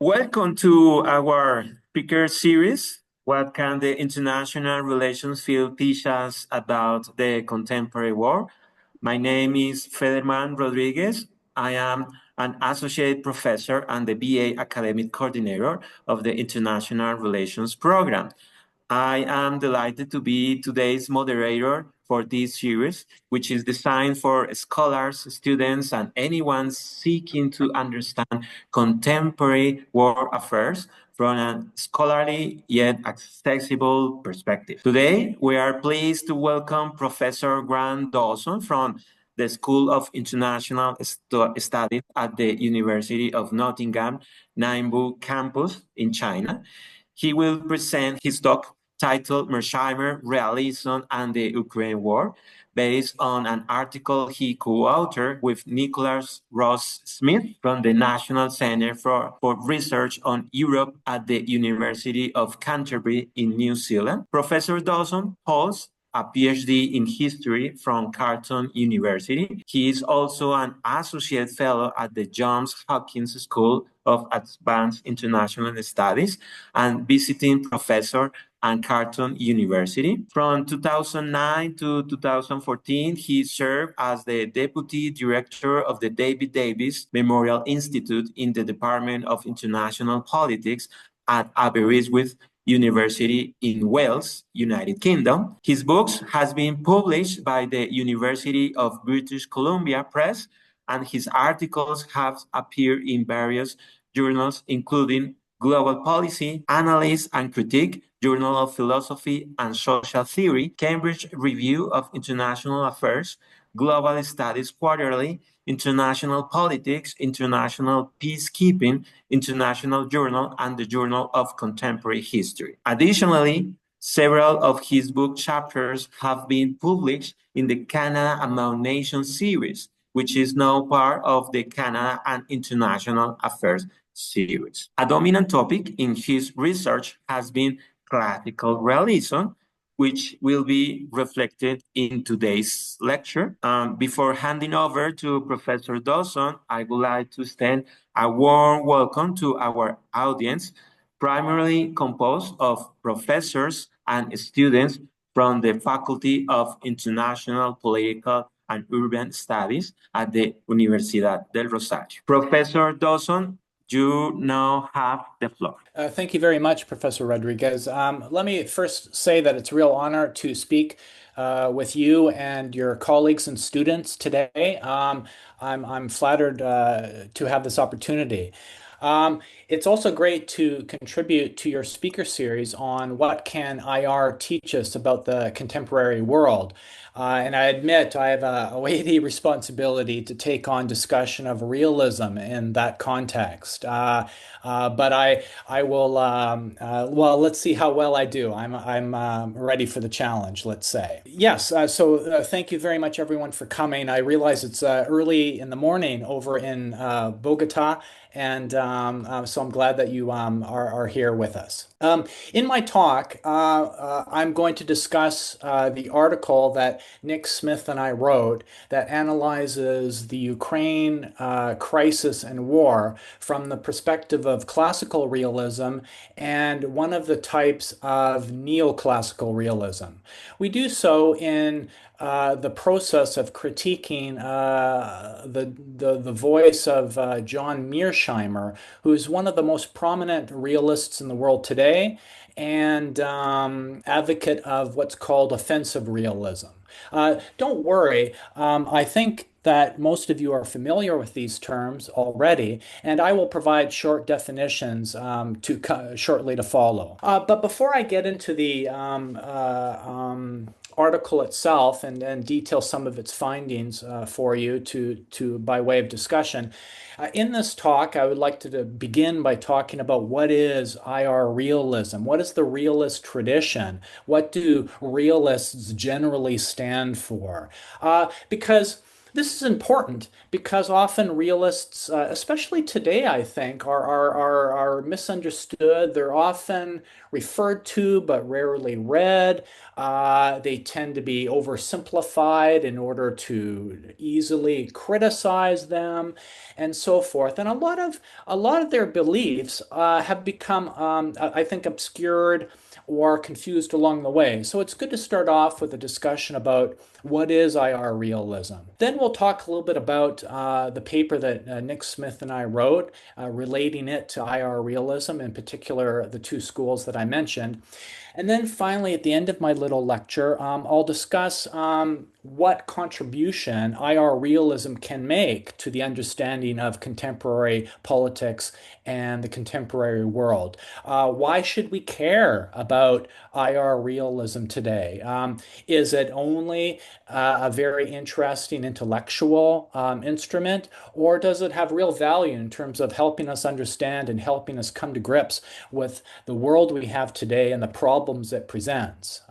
Welcome to our speaker series. What can the international relations field teach us about the contemporary world? My name is Federman Rodriguez. I am an associate professor and the BA academic coordinator of the International Relations Program. I am delighted to be today's moderator for this series, which is designed for scholars, students, and anyone seeking to understand contemporary world affairs from a scholarly yet accessible perspective. Today, we are pleased to welcome Professor Grant Dawson from the School of International Studies at the University of Nottingham, Ningbo campus in China. He will present his talk titled Mearsheimer Realism and the Ukraine War, based on an article he co-authored with Nicholas Ross Smith from the National Centre for Research on Europe at the University of Canterbury in New Zealand. Professor Dawson holds a PhD in history from Carleton University. He is also an associate fellow at the Johns Hopkins School of Advanced International Studies and visiting professor at Carleton University. From 2009 to 2014, he served as the Deputy Director of the David Davis Memorial Institute in the Department of International Politics at Aberystwyth University in Wales, United Kingdom. His books has been published by the University of British Columbia Press, and his articles have appeared in various journals, including Global Policy, Analysis and Critique, Journal of Philosophy and Social Theory, Cambridge Review of International Affairs, Global Studies Quarterly, International Politics, International Peacekeeping, International Journal, and the Journal of Contemporary History. Additionally, several of his book chapters have been published in the Canada Among Nations series, which is now part of the Canada and International Affairs series. A dominant topic in his research has been classical realism, which will be reflected in today's lecture. Before handing over to Professor Dawson, I would like to extend a warm welcome to our audience, primarily composed of professors and students from the Faculty of International Political and Urban Studies at the Universidad del Rosario. Professor Dawson, you now have the floor. Thank you very much, Professor Rodriguez. Let me first say that it's a real honor to speak with you and your colleagues and students today. I'm flattered to have this opportunity. It's also great to contribute to your speaker series on what can IR teach us about the contemporary world. And I admit I have a weighty responsibility to take on discussion of realism in that context. But I will, well, let's see how well I do. I'm ready for the challenge, let's say. Yes, so thank you very much, everyone, for coming. I realize it's early in the morning over in Bogota, and so I'm glad that you are here with us. In my talk, I'm going to discuss the article that Nick Smith and I wrote that analyzes the Ukraine crisis and war from the perspective of classical realism and one of the types of neoclassical realism. We do so in the process of critiquing the voice of John Mearsheimer, who is one of the most prominent realists in the world today and advocate of what's called offensive realism. Don't worry, I think that most of you are familiar with these terms already, and I will provide short definitions shortly to follow. But before I get into the article itself and detail some of its findings for you to by way of discussion. In this talk, I would like to begin by talking about what is IR realism? What is the realist tradition? What do realists generally stand for? Because This is important because often realists, especially today, I think, are misunderstood. They're often referred to but rarely read. They tend to be oversimplified in order to easily criticize them, and so forth. And a lot of their beliefs have become, I think, obscured or confused along the way. So it's good to start off with a discussion about what is IR realism. Then we'll talk a little bit about the paper that Nick Smith and I wrote, relating it to IR realism, in particular the two schools that I mentioned. And then finally, at the end of my little lecture, I'll discuss what contribution IR realism can make to the understanding of contemporary politics and the contemporary world. Why should we care about IR realism today? Is it only a very interesting intellectual instrument, or does it have real value in terms of helping us understand and helping us come to grips with the world we have today and the problems it presents?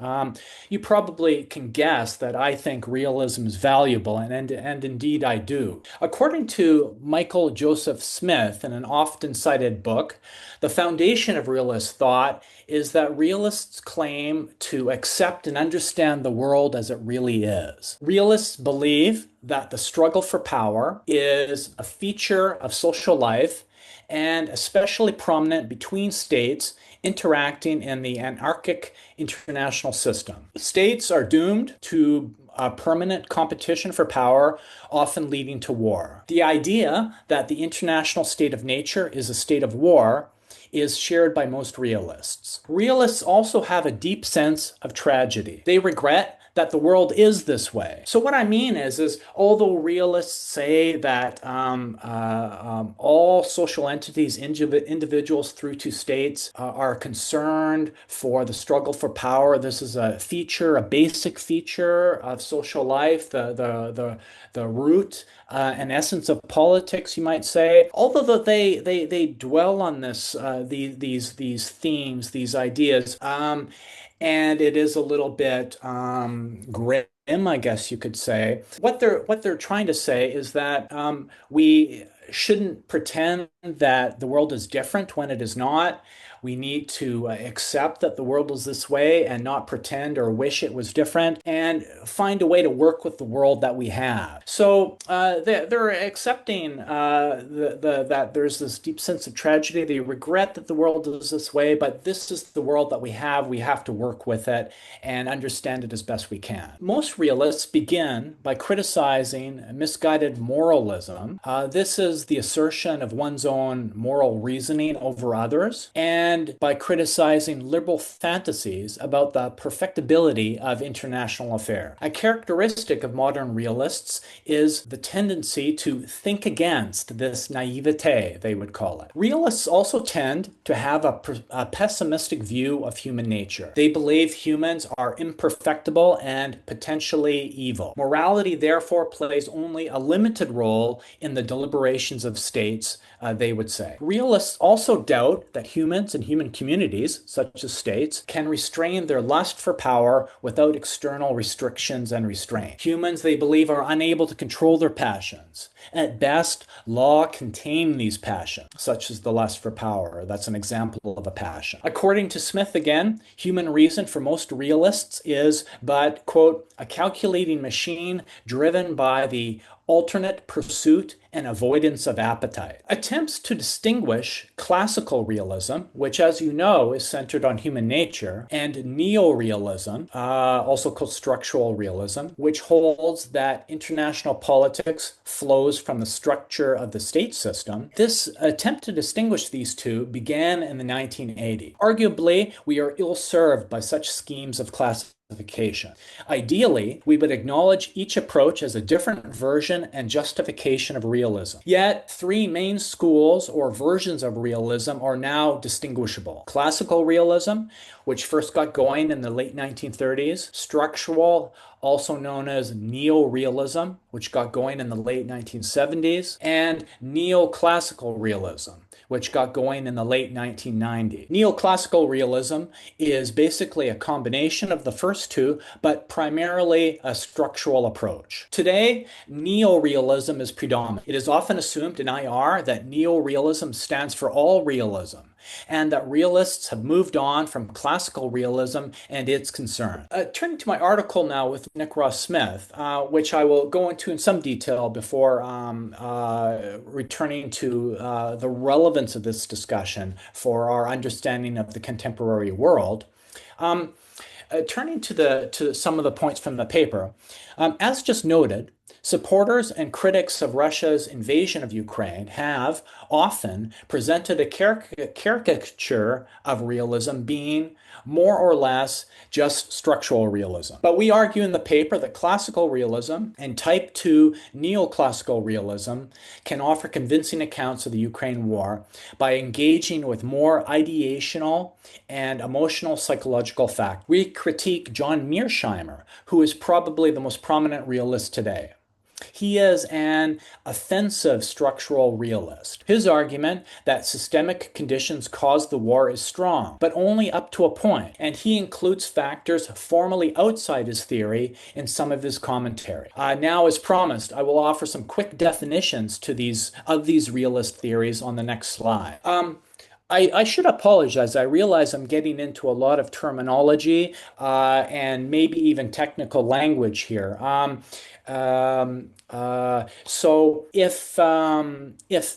You probably can guess that I think realism is valuable, and indeed I do. According to Michael Joseph Smith, in an often cited book, the foundation of realist thought is that realists claim to accept and understand the world as it really is. Realists believe that the struggle for power is a feature of social life and especially prominent between states interacting in the anarchic international system. States are doomed to a permanent competition for power, often leading to war. The idea that the international state of nature is a state of war is shared by most realists. Realists also have a deep sense of tragedy. They regret that the world is this way. So what I mean is although realists say that all social entities, individuals through to states, are concerned for the struggle for power, this is a feature, a basic feature of social life, the root and essence of politics, you might say. Although they dwell on these themes, these ideas. And it is a little bit grim, I guess you could say. What they're trying to say is that we shouldn't pretend that the world is different when it is not. We need to accept that the world is this way and not pretend or wish it was different, and find a way to work with the world that we have. So they're accepting that there's this deep sense of tragedy. They regret that the world is this way, but this is the world that we have. We have to work with it and understand it as best we can. Most realists begin by criticizing misguided moralism. This is the assertion of one's own moral reasoning over others, and by criticizing liberal fantasies about the perfectibility of international affairs. A characteristic of modern realists is the tendency to think against this naivete, they would call it. Realists also tend to have a pessimistic view of human nature. They believe humans are imperfectible and potentially evil. Morality, therefore, plays only a limited role in the deliberations of states, they would say. Realists also doubt that humans and human communities, such as states, can restrain their lust for power without external restrictions and restraint. Humans, they believe, are unable to control their passions. At best, law contains these passions, such as the lust for power. That's an example of a passion. According to Smith again, human reason for most realists is but, quote, a calculating machine driven by the alternate pursuit and avoidance of appetite. Attempts to distinguish classical realism, which, as you know, is centered on human nature, and neo-realism, also called structural realism, which holds that international politics flows from the structure of the state system. This attempt to distinguish these two began in the 1980s. Arguably, we are ill-served by such schemes of classification. Ideally, we would acknowledge each approach as a different version and justification of realism. Yet, three main schools or versions of realism are now distinguishable. Classical realism, which first got going in the late 1930s, structural, also known as neo-realism, which got going in the late 1970s, and neoclassical realism, which got going in the late 1990s. Neoclassical realism is basically a combination of the first two, but primarily a structural approach. Today, neorealism is predominant. It is often assumed in IR that neorealism stands for all realism, and that realists have moved on from classical realism and its concern. Turning to my article now with Nick Ross Smith, which I will go into in some detail before returning to the relevance of this discussion for our understanding of the contemporary world. Um, Turning to some of the points from the paper, as just noted, supporters and critics of Russia's invasion of Ukraine have often presented a caricature of realism being more or less just structural realism. But we argue in the paper that classical realism and type 2 neoclassical realism can offer convincing accounts of the Ukraine war by engaging with more ideational and emotional psychological facts. We critique John Mearsheimer, who is probably the most prominent realist today. He is an offensive structural realist. His argument that systemic conditions caused the war is strong, but only up to a point, and he includes factors formally outside his theory in some of his commentary. Now, as promised, I will offer some quick definitions to these realist theories on the next slide. I should apologize. I realize I'm getting into a lot of terminology and maybe even technical language here. So if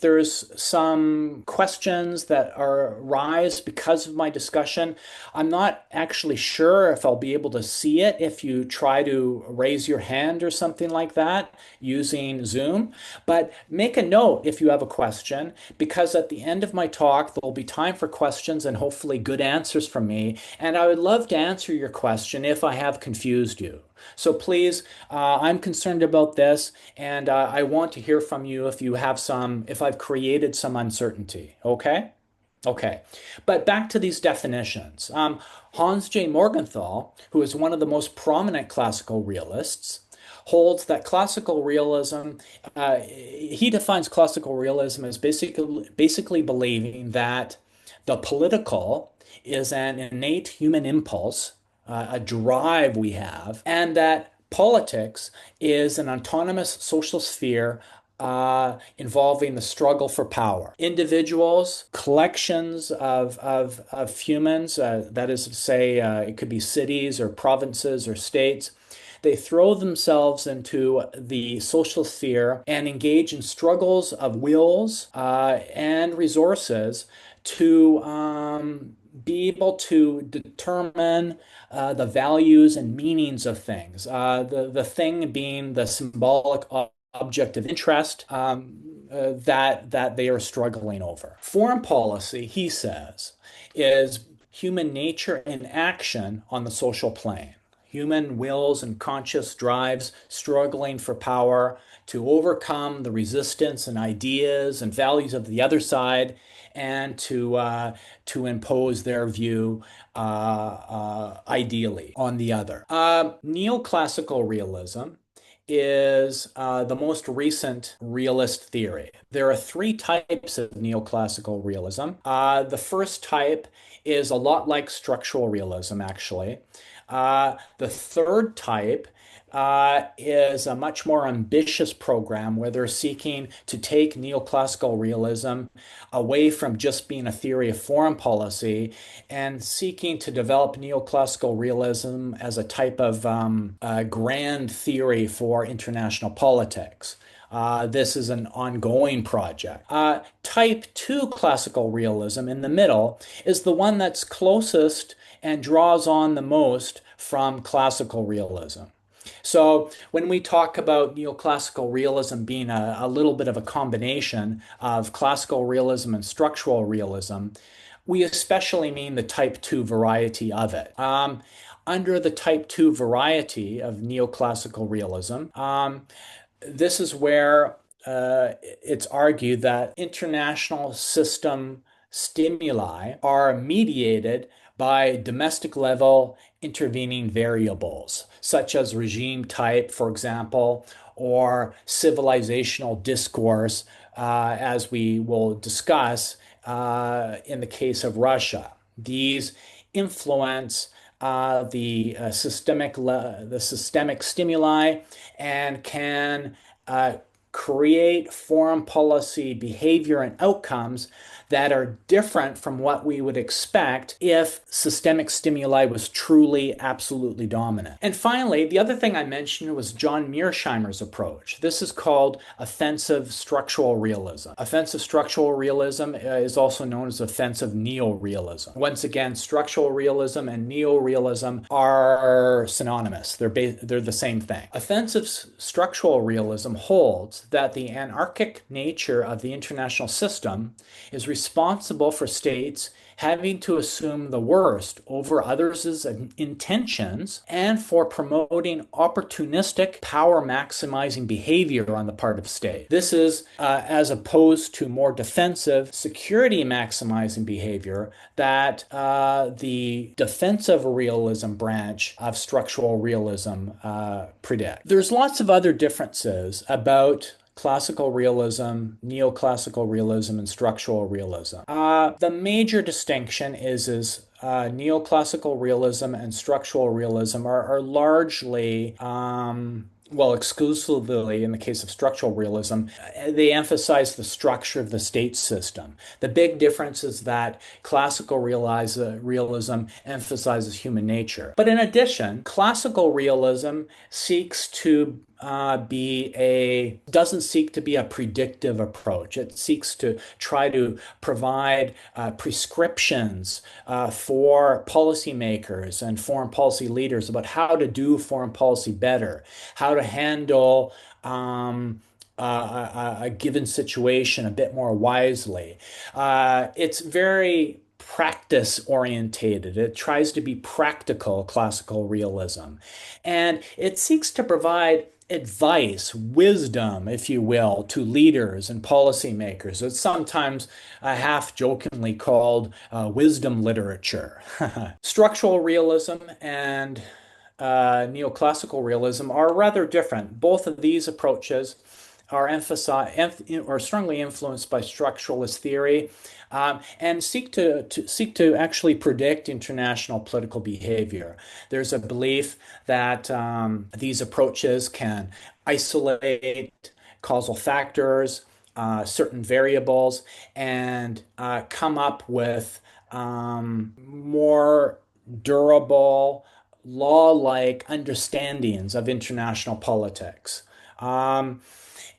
there's some questions that arise because of my discussion, I'm not actually sure if I'll be able to see it if you try to raise your hand or something like that using Zoom. But make a note if you have a question, because at the end of my talk, there'll be time for questions and hopefully good answers from me. And I would love to answer your question if I have confused you. So please, I'm concerned about this, and I want to hear from you if I've created some uncertainty. Okay? Okay. But back to these definitions. Hans J. Morgenthau, who is one of the most prominent classical realists, holds that classical realism, he defines classical realism as basically believing that the political is an innate human impulse, a drive we have, and that politics is an autonomous social sphere involving the struggle for power. Individuals, collections of humans, that is to say, it could be cities or provinces or states, they throw themselves into the social sphere and engage in struggles of wills and resources to be able to determine the values and meanings of things. The thing being the symbolic object of interest that they are struggling over. Foreign policy, he says, is human nature in action on the social plane. Human wills and conscious drives struggling for power to overcome the resistance and ideas and values of the other side and to impose their view ideally on the other. Neoclassical realism is the most recent realist theory. There are three types of neoclassical realism. The first type is a lot like structural realism, actually. The third type is a much more ambitious program where they're seeking to take neoclassical realism away from just being a theory of foreign policy and seeking to develop neoclassical realism as a type of grand theory for international politics. This is an ongoing project. Type 2 classical realism in the middle is the one that's closest and draws on the most from classical realism. So when we talk about neoclassical realism being a little bit of a combination of classical realism and structural realism, we especially mean the type 2 variety of it. Under the type 2 variety of neoclassical realism, this is where it's argued that international system stimuli are mediated by domestic level intervening variables, such as regime type, for example, or civilizational discourse, as we will discuss in the case of Russia. These influence the systemic stimuli and can create foreign policy behavior and outcomes that are different from what we would expect if systemic stimuli was truly absolutely dominant. And finally, the other thing I mentioned was John Mearsheimer's approach. This is called offensive structural realism. Offensive structural realism is also known as offensive neorealism. Once again, structural realism and neorealism are synonymous. They're the same thing. Offensive structural realism holds that the anarchic nature of the international system is responsible for states having to assume the worst over others' intentions and for promoting opportunistic power maximizing behavior on the part of state. This is as opposed to more defensive security maximizing behavior that the defensive realism branch of structural realism predict. There's lots of other differences about classical realism, neoclassical realism, and structural realism. The major distinction is neoclassical realism and structural realism are largely well, exclusively in the case of structural realism, they emphasize the structure of the state system. The big difference is that classical realism emphasizes human nature. But in addition, classical realism seeks to doesn't seek to be a predictive approach. It seeks to try to provide prescriptions for policymakers and foreign policy leaders about how to do foreign policy better, how to handle a given situation a bit more wisely. It's very practice orientated. It tries to be practical, classical realism. And it seeks to provide advice, wisdom, if you will, to leaders and policymakers. It's sometimes half jokingly called wisdom literature. Structural realism and neoclassical realism are rather different. Both of these approaches are strongly influenced by structuralist theory and seek to actually predict international political behavior. There's a belief that these approaches can isolate causal factors, certain variables, and come up with more durable, law-like understandings of international politics. So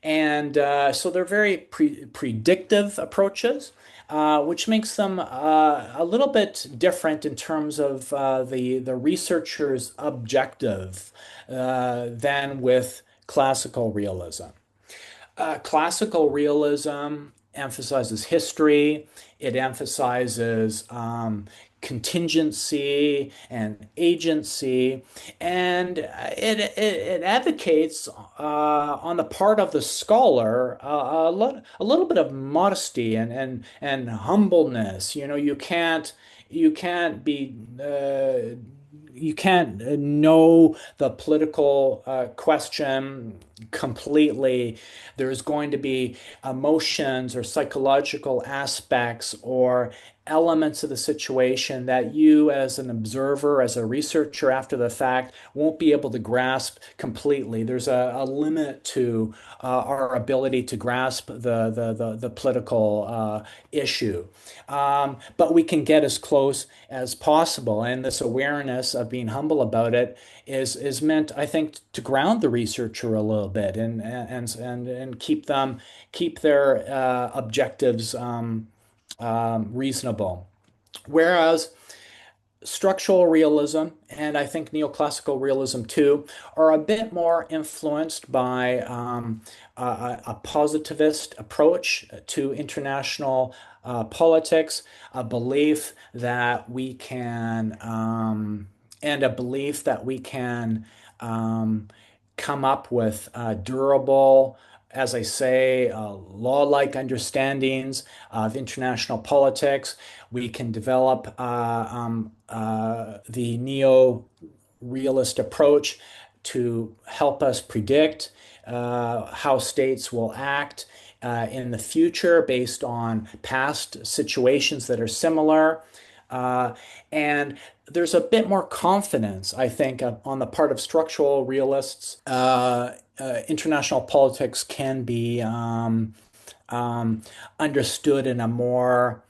they're very predictive approaches, which makes them a little bit different in terms of the researcher's objective than with classical realism. Classical realism emphasizes history. It emphasizes contingency and agency, and it advocates on the part of the scholar a little bit of modesty and humbleness. You know, you can't know the political question completely. There's going to be emotions or psychological aspects or elements of the situation that you, as an observer, as a researcher after the fact, won't be able to grasp completely. There's a limit to our ability to grasp the political issue. But we can get as close as possible, and this awareness of being humble about it is meant, I think, to ground the researcher a little bit and keep their objectives reasonable. Whereas structural realism, and I think neoclassical realism too, are a bit more influenced by a positivist approach to international politics, a belief that we can, and a belief that we can come up with durable, as I say, law-like understandings of international politics. We can develop the neo-realist approach to help us predict how states will act in the future based on past situations that are similar. Uh, and there's a bit more confidence, I think, on the part of structural realists. International politics can be um, understood in a more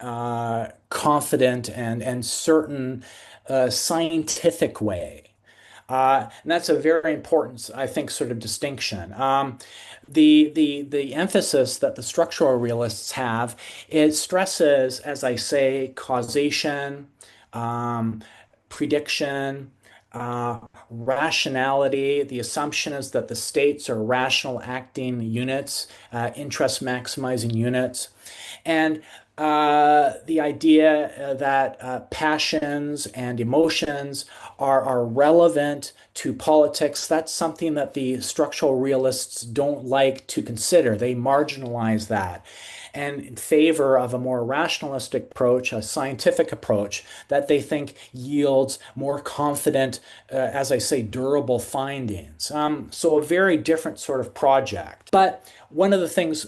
confident and certain scientific way. And that's a very important, I think, sort of distinction. The emphasis that the structural realists have, it stresses, as I say, causation, um, prediction, uh, rationality. The assumption is that the states are rational acting units, interest maximizing units. And the idea that passions and emotions are relevant to politics, that's something that the structural realists don't like to consider. They marginalize that and in favor of a more rationalistic approach, a scientific approach that they think yields more confident, as I say, durable findings. So a very different sort of project. But one of the things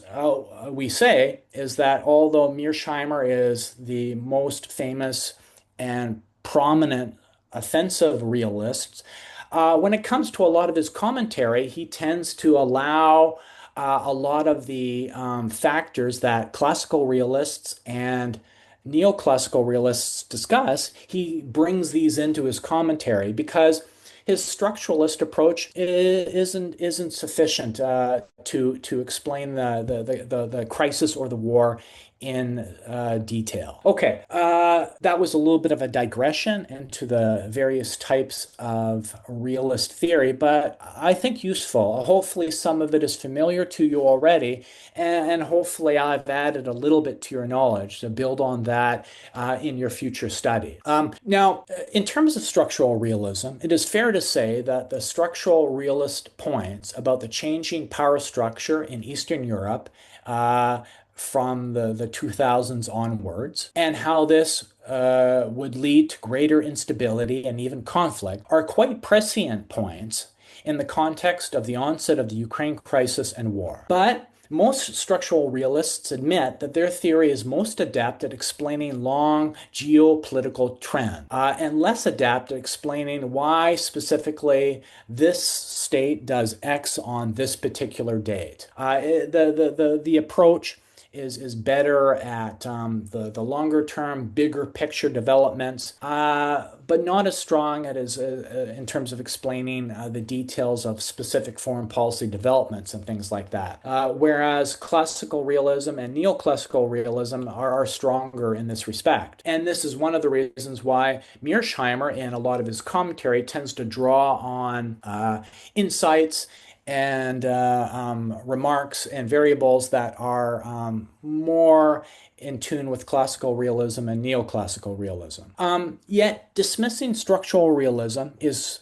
we say is that although Mearsheimer is the most famous and prominent offensive realist, when it comes to a lot of his commentary, he tends to allow a lot of the factors that classical realists and neoclassical realists discuss. He brings these into his commentary because his structuralist approach isn't sufficient to explain the crisis or the war in detail. Okay, that was a little bit of a digression into the various types of realist theory, but I think useful. Hopefully, some of it is familiar to you already, and hopefully, I've added a little bit to your knowledge to build on that in your future study. Now, in terms of structural realism, it is fair to say that the structural realist points about the changing power structure in Eastern Europe from the 2000s onwards, and how this would lead to greater instability and even conflict are quite prescient points in the context of the onset of the Ukraine crisis and war. But most structural realists admit that their theory is most adept at explaining long geopolitical trends and less adept at explaining why specifically this state does X on this particular date. The approach is better at the longer term, bigger picture developments, but not as strong as in terms of explaining the details of specific foreign policy developments and things like that. Whereas classical realism and neoclassical realism are stronger in this respect. And this is one of the reasons why Mearsheimer, in a lot of his commentary, tends to draw on insights and remarks and variables that are more in tune with classical realism and neoclassical realism. Yet dismissing structural realism is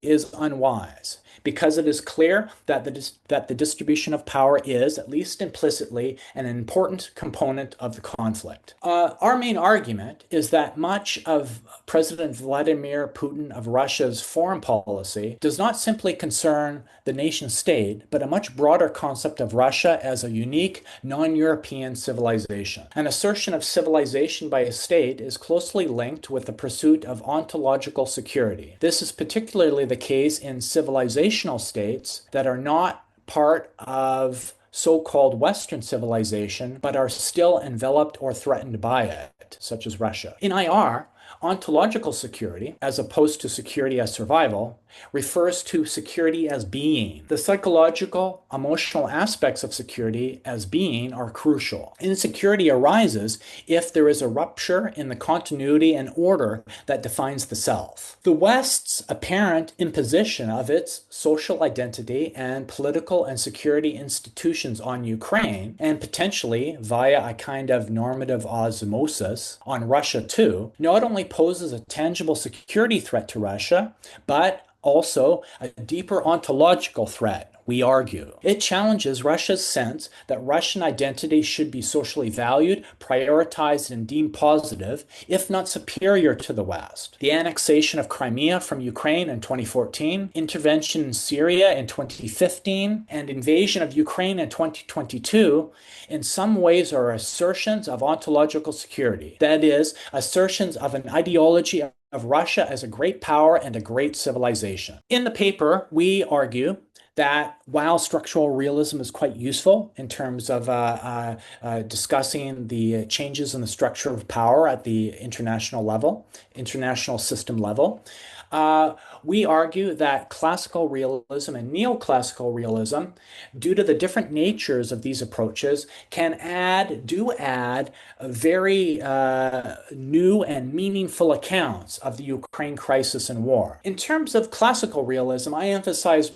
unwise because it is clear that the distribution of power is, at least implicitly, an important component of the conflict. Our main argument is that much of President Vladimir Putin of Russia's foreign policy does not simply concern the nation state, but a much broader concept of Russia as a unique non-European civilization. An assertion of civilization by a state is closely linked with the pursuit of ontological security. This is particularly the case in civilizational states that are not part of so-called Western civilization, but are still enveloped or threatened by it, such as Russia. In IR, ontological security, as opposed to security as survival, refers to security as being. The psychological, emotional aspects of security as being are crucial. Insecurity arises if there is a rupture in the continuity and order that defines the self. The West's apparent imposition of its social identity and political and security institutions on Ukraine, and potentially via a kind of normative osmosis on Russia too, not only poses a tangible security threat to Russia, but also a deeper ontological threat, we argue. It challenges Russia's sense that Russian identity should be socially valued, prioritized, and deemed positive, if not superior to the West. The annexation of Crimea from Ukraine in 2014, intervention in Syria in 2015, and invasion of Ukraine in 2022 in some ways are assertions of ontological security. That is, assertions of an ideology of Russia as a great power and a great civilization. In the paper, we argue that while structural realism is quite useful in terms of discussing the changes in the structure of power at the international level, international system level, we argue that classical realism and neoclassical realism, due to the different natures of these approaches, do add very new and meaningful accounts of the Ukraine crisis and war. In terms of classical realism, we emphasize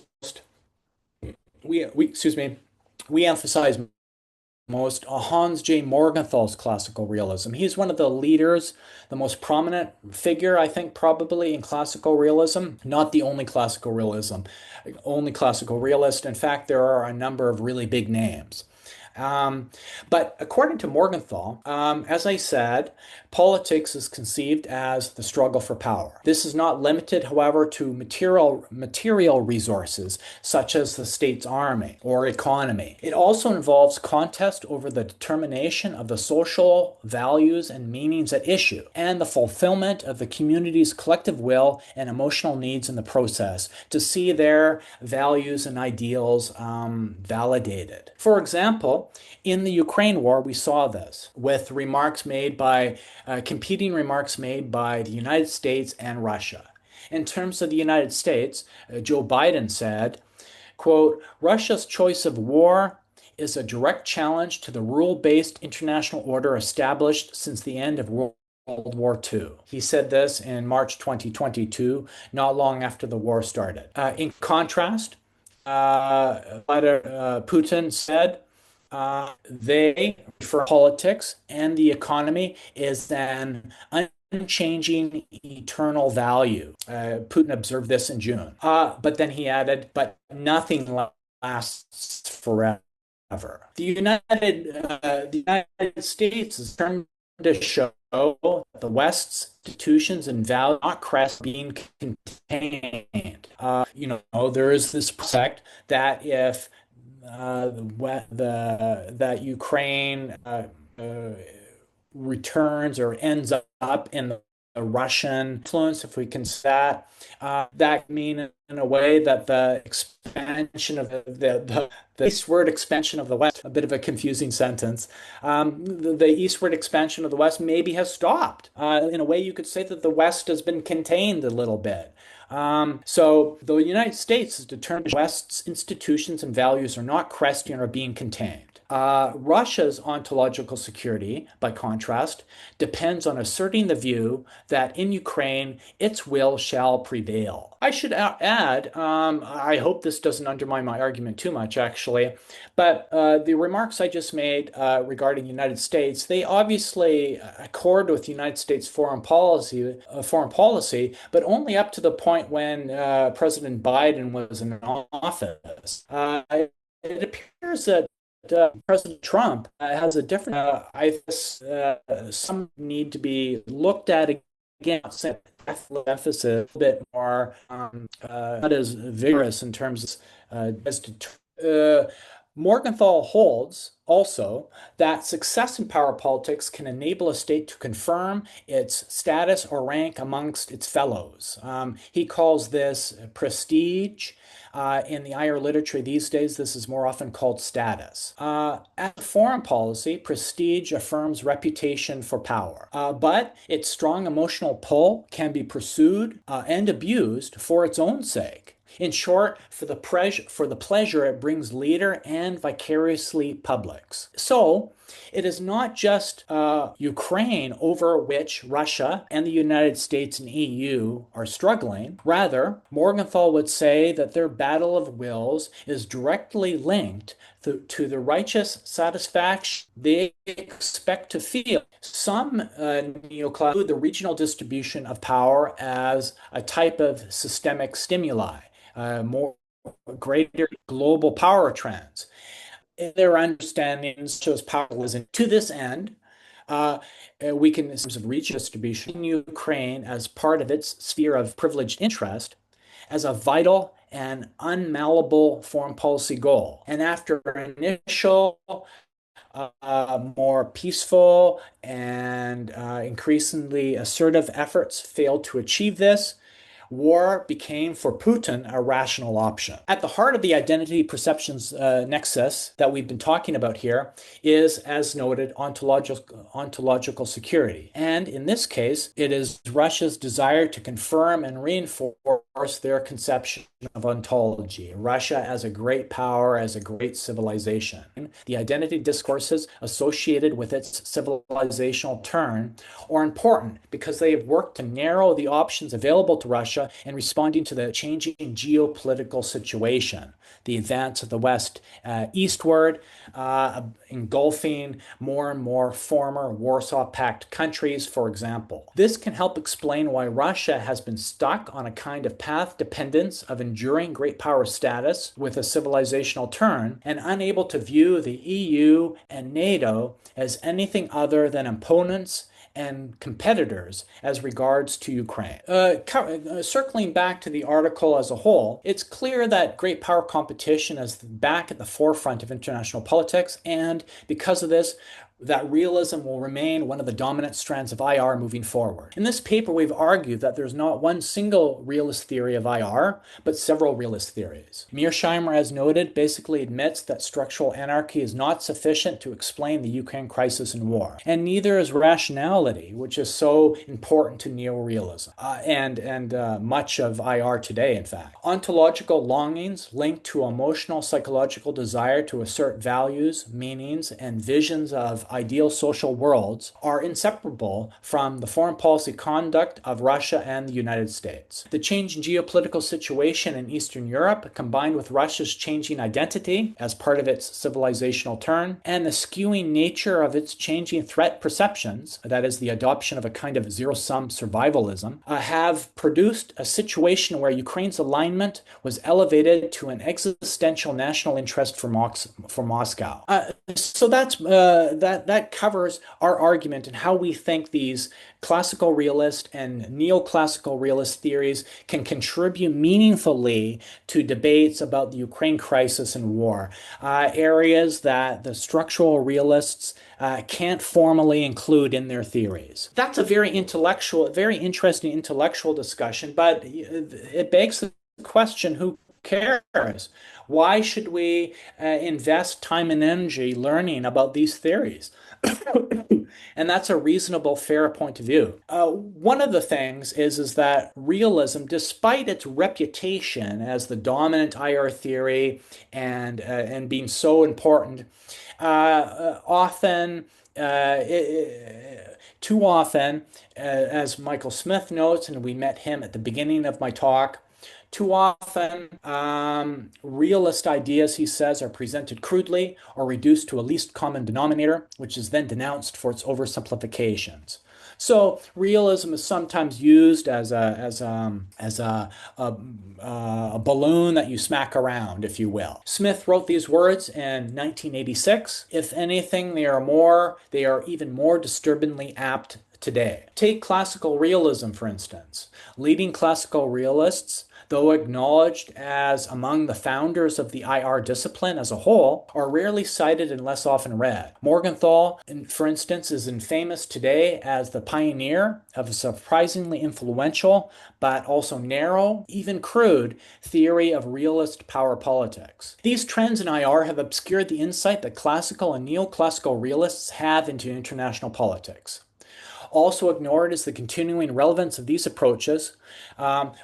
most Hans J. Morgenthal's classical realism. He's one of the leaders, the most prominent figure, I think, probably in classical realism. Not the only classical realist. In fact, there are a number of really big names. But according to Morgenthau, as I said, politics is conceived as the struggle for power. This is not limited, however, to material resources such as the state's army or economy. It also involves contest over the determination of the social values and meanings at issue and the fulfillment of the community's collective will and emotional needs in the process to see their values and ideals validated. For example, in the Ukraine war, we saw this with competing remarks made by the United States and Russia. In terms of the United States, Joe Biden said, quote, Russia's choice of war is a direct challenge to the rule-based international order established since the end of World War II. He said this in March 2022, not long after the war started. In contrast, Putin said, they refer politics and the economy is an unchanging eternal value. Putin observed this in June. But then he added, but nothing lasts forever. The United States is trying to show the West's institutions and values not crest being contained. There is this prospect that if that Ukraine returns or ends up in the Russian influence, if we can say that, that mean in a way that the expansion of the eastward expansion of the West, a bit of a confusing sentence, the eastward expansion of the West maybe has stopped. In a way, you could say that the West has been contained a little bit. So the United States is determined West's institutions and values are not cresting or being contained. Russia's ontological security, by contrast, depends on asserting the view that in Ukraine, its will shall prevail. I should add, I hope this doesn't undermine my argument too much, actually, but the remarks I just made regarding the United States, they obviously accord with the United States foreign policy, but only up to the point when President Biden was in office. It appears that President Trump has a different. Some need to be looked at again. Emphasis a bit more, not as vigorous in terms as to. Morgenthau holds also that success in power politics can enable a state to confirm its status or rank amongst its fellows. He calls this prestige. In the higher literature these days, this is more often called status. As foreign policy, prestige affirms reputation for power, but its strong emotional pull can be pursued and abused for its own sake. In short, for the pleasure it brings leader and vicariously publics. So, it is not just Ukraine over which Russia and the United States and EU are struggling. Rather, Morgenthau would say that their battle of wills is directly linked to the righteous satisfaction they expect to feel. Some neoclassics include the regional distribution of power as a type of systemic stimuli. More greater global power trends. Their understandings shows powerlessness. To this end, uh, we can, in terms of region distribution, Ukraine as part of its sphere of privileged interest as a vital and unmalleable foreign policy goal. And after initial more peaceful and increasingly assertive efforts failed to achieve this, war became for Putin a rational option. At the heart of the identity perceptions nexus that we've been talking about here is, as noted, ontological security. And in this case, it is Russia's desire to confirm and reinforce their conception of ontology, Russia as a great power, as a great civilization. The identity discourses associated with its civilizational turn are important because they have worked to narrow the options available to Russia in responding to the changing geopolitical situation, the advance of the West eastward, engulfing more and more former Warsaw Pact countries, for example. This can help explain why Russia has been stuck on a kind of path dependence of enduring great power status with a civilizational turn and unable to view the EU and NATO as anything other than opponents and competitors as regards to Ukraine. Circling back to the article as a whole, it's clear that great power competition is back at the forefront of international politics, and because of this, that realism will remain one of the dominant strands of IR moving forward. In this paper, we've argued that there's not one single realist theory of IR, but several realist theories. Mearsheimer, as noted, basically admits that structural anarchy is not sufficient to explain the Ukraine crisis and war, and neither is rationality, which is so important to neorealism and much of IR today, in fact. Ontological longings linked to emotional, psychological desire to assert values, meanings, and visions of ideal social worlds are inseparable from the foreign policy conduct of Russia and the United States. The change in geopolitical situation in Eastern Europe, combined with Russia's changing identity as part of its civilizational turn, and the skewing nature of its changing threat perceptions, that is, the adoption of a kind of zero-sum survivalism, have produced a situation where Ukraine's alignment was elevated to an existential national interest for Moscow. So that covers our argument and how we think these classical realist and neoclassical realist theories can contribute meaningfully to debates about the Ukraine crisis and war, areas that the structural realists can't formally include in their theories. That's a very interesting intellectual discussion, but it begs the question, who cares? Why should we invest time and energy learning about these theories? And that's a reasonable, fair point of view. One of the things is that realism, despite its reputation as the dominant IR theory and being so important, often too often, as Michael Smith notes, and we met him at the beginning of my talk, too often, realist ideas, he says, are presented crudely or reduced to a least common denominator, which is then denounced for its oversimplifications. So realism is sometimes used as a balloon that you smack around, if you will. Smith wrote these words in 1986. If anything, they are even more disturbingly apt today. Take classical realism, for instance. Leading classical realists, though acknowledged as among the founders of the IR discipline as a whole, are rarely cited and less often read. Morgenthau, for instance, is infamous today as the pioneer of a surprisingly influential, but also narrow, even crude, theory of realist power politics. These trends in IR have obscured the insight that classical and neoclassical realists have into international politics. Also ignored is the continuing relevance of these approaches,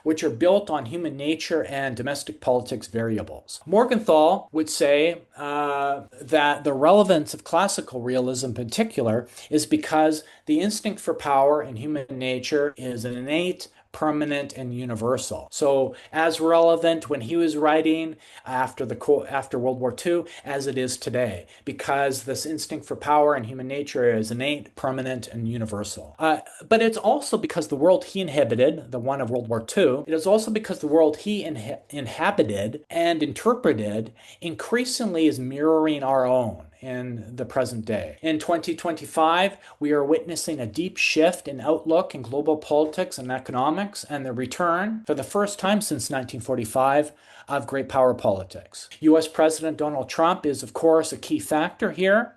which are built on human nature and domestic politics variables. Morgenthau would say that the relevance of classical realism in particular is because the instinct for power in human nature is an innate, permanent, and universal. So as relevant when he was writing after World War II as it is today, because this instinct for power and human nature is innate, permanent, and universal. But it's also because the world he inhabited, the one of World War II, it is also because the world he inhabited and interpreted increasingly is mirroring our own in the present day. In 2025, we are witnessing a deep shift in outlook in global politics and economics and the return, for the first time since 1945, of great power politics. US President Donald Trump is, of course, a key factor here,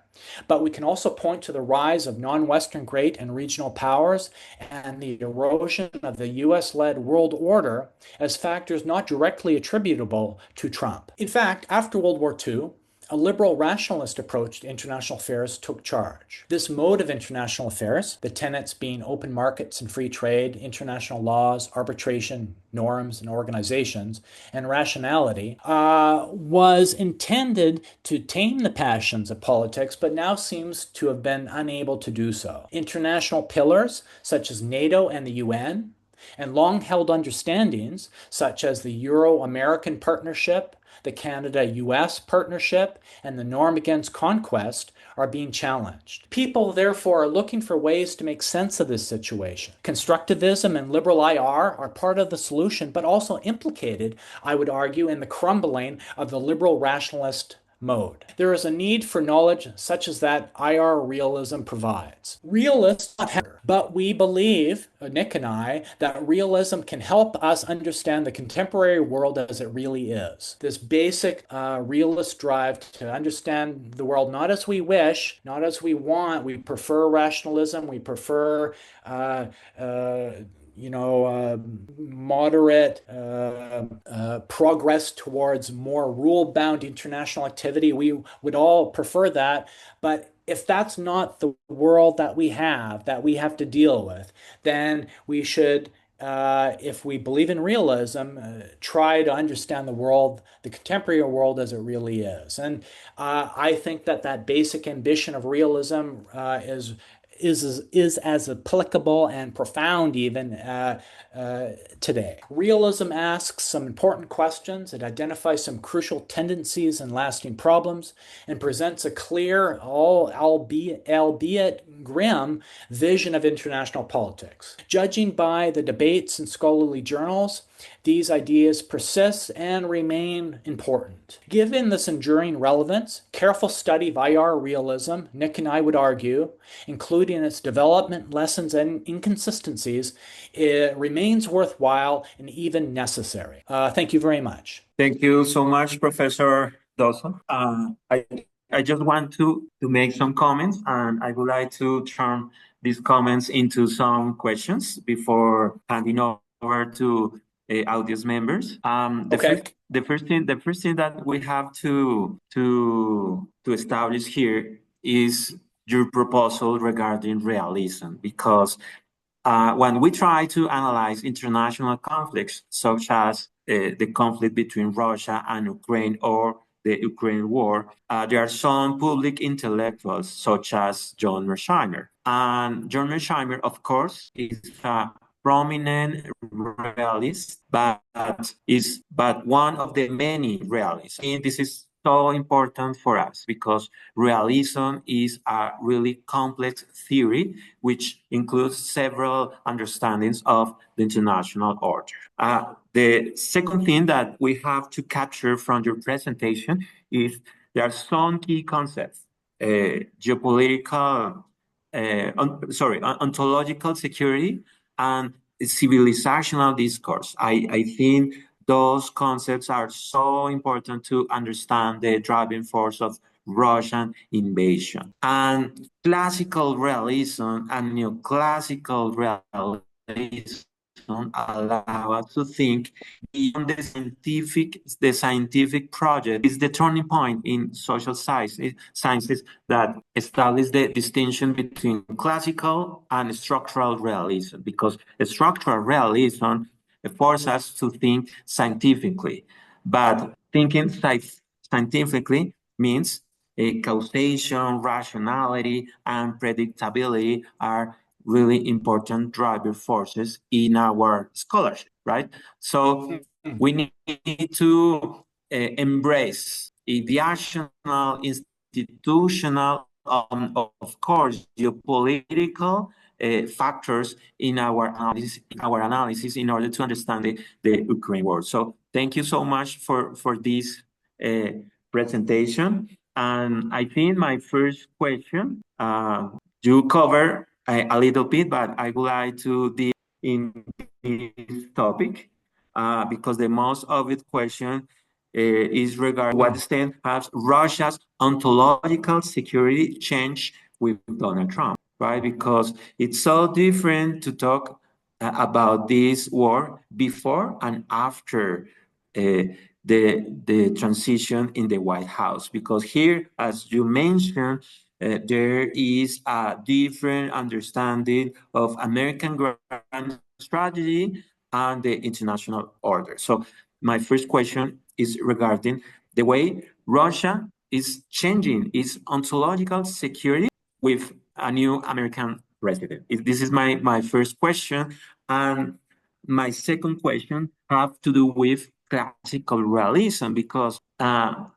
but we can also point to the rise of non-Western great and regional powers and the erosion of the US-led world order as factors not directly attributable to Trump. In fact, after World War II, a liberal rationalist approach to international affairs took charge. This mode of international affairs, the tenets being open markets and free trade, international laws, arbitration, norms, and organizations, and rationality, was intended to tame the passions of politics, but now seems to have been unable to do so. International pillars, such as NATO and the UN, and long-held understandings, such as the Euro-American Partnership, the Canada-US partnership, and the norm against conquest are being challenged. People, therefore, are looking for ways to make sense of this situation. Constructivism and liberal IR are part of the solution, but also implicated, I would argue, in the crumbling of the liberal rationalist mode. There is a need for knowledge such as that IR realism provides. Realists, but we believe, Nick and I, that realism can help us understand the contemporary world as it really is. This basic realist drive to understand the world not as we wish, not as we want. We prefer rationalism. We prefer moderate progress towards more rule-bound international activity. We would all prefer that, but if that's not the world that we have to deal with, then we should, if we believe in realism, try to understand the world, the contemporary world as it really is. And I think that basic ambition of realism is as applicable and profound even today. Realism asks some important questions. It identifies some crucial tendencies and lasting problems and presents a clear, albeit grim, vision of international politics. Judging by the debates in scholarly journals, these ideas persist and remain important. Given this enduring relevance, careful study of IR realism, Nick and I would argue, including its development, lessons, and inconsistencies, it remains worthwhile and even necessary. Thank you very much. Thank you so much, Professor Dawson. I just want to make some comments, and I would like to turn these comments into some questions before handing over to audience members. The first thing that we have to establish here is your proposal regarding realism, because when we try to analyze international conflicts, such as the conflict between Russia and Ukraine or the Ukraine war, there are some public intellectuals, such as John Mearsheimer. And John Mearsheimer, of course, is a prominent realist, but one of the many realists. And this is so important for us because realism is a really complex theory which includes several understandings of the international order. The second thing that we have to capture from your presentation is there are some key concepts: ontological security and civilizational discourse. I think those concepts are so important to understand the driving force of Russian invasion. And classical realism and neoclassical realism allow us to think beyond the scientific project. Is the turning point in social sciences that establish the distinction between classical and structural realism, because structural realism forces us to think scientifically, but thinking scientifically means causation, rationality, and predictability are really important driver forces in our scholarship, right? So Mhm. we need to embrace ideational, institutional, of course, geopolitical factors in our analysis in order to understand the Ukraine war. So thank you so much for this uh, presentation. And I think my first question, you cover a little bit, but I would like to dig in this topic because the most obvious question is regarding what extent has Russia's ontological security changed with Donald Trump, right? Because it's so different to talk about this war before and after uh, the transition in the White House. Because here, as you mentioned, there is a different understanding of American grand strategy and the international order. So my first question is regarding the way Russia is changing its ontological security with a new American president. This is my first question. And my second question have to do with classical realism because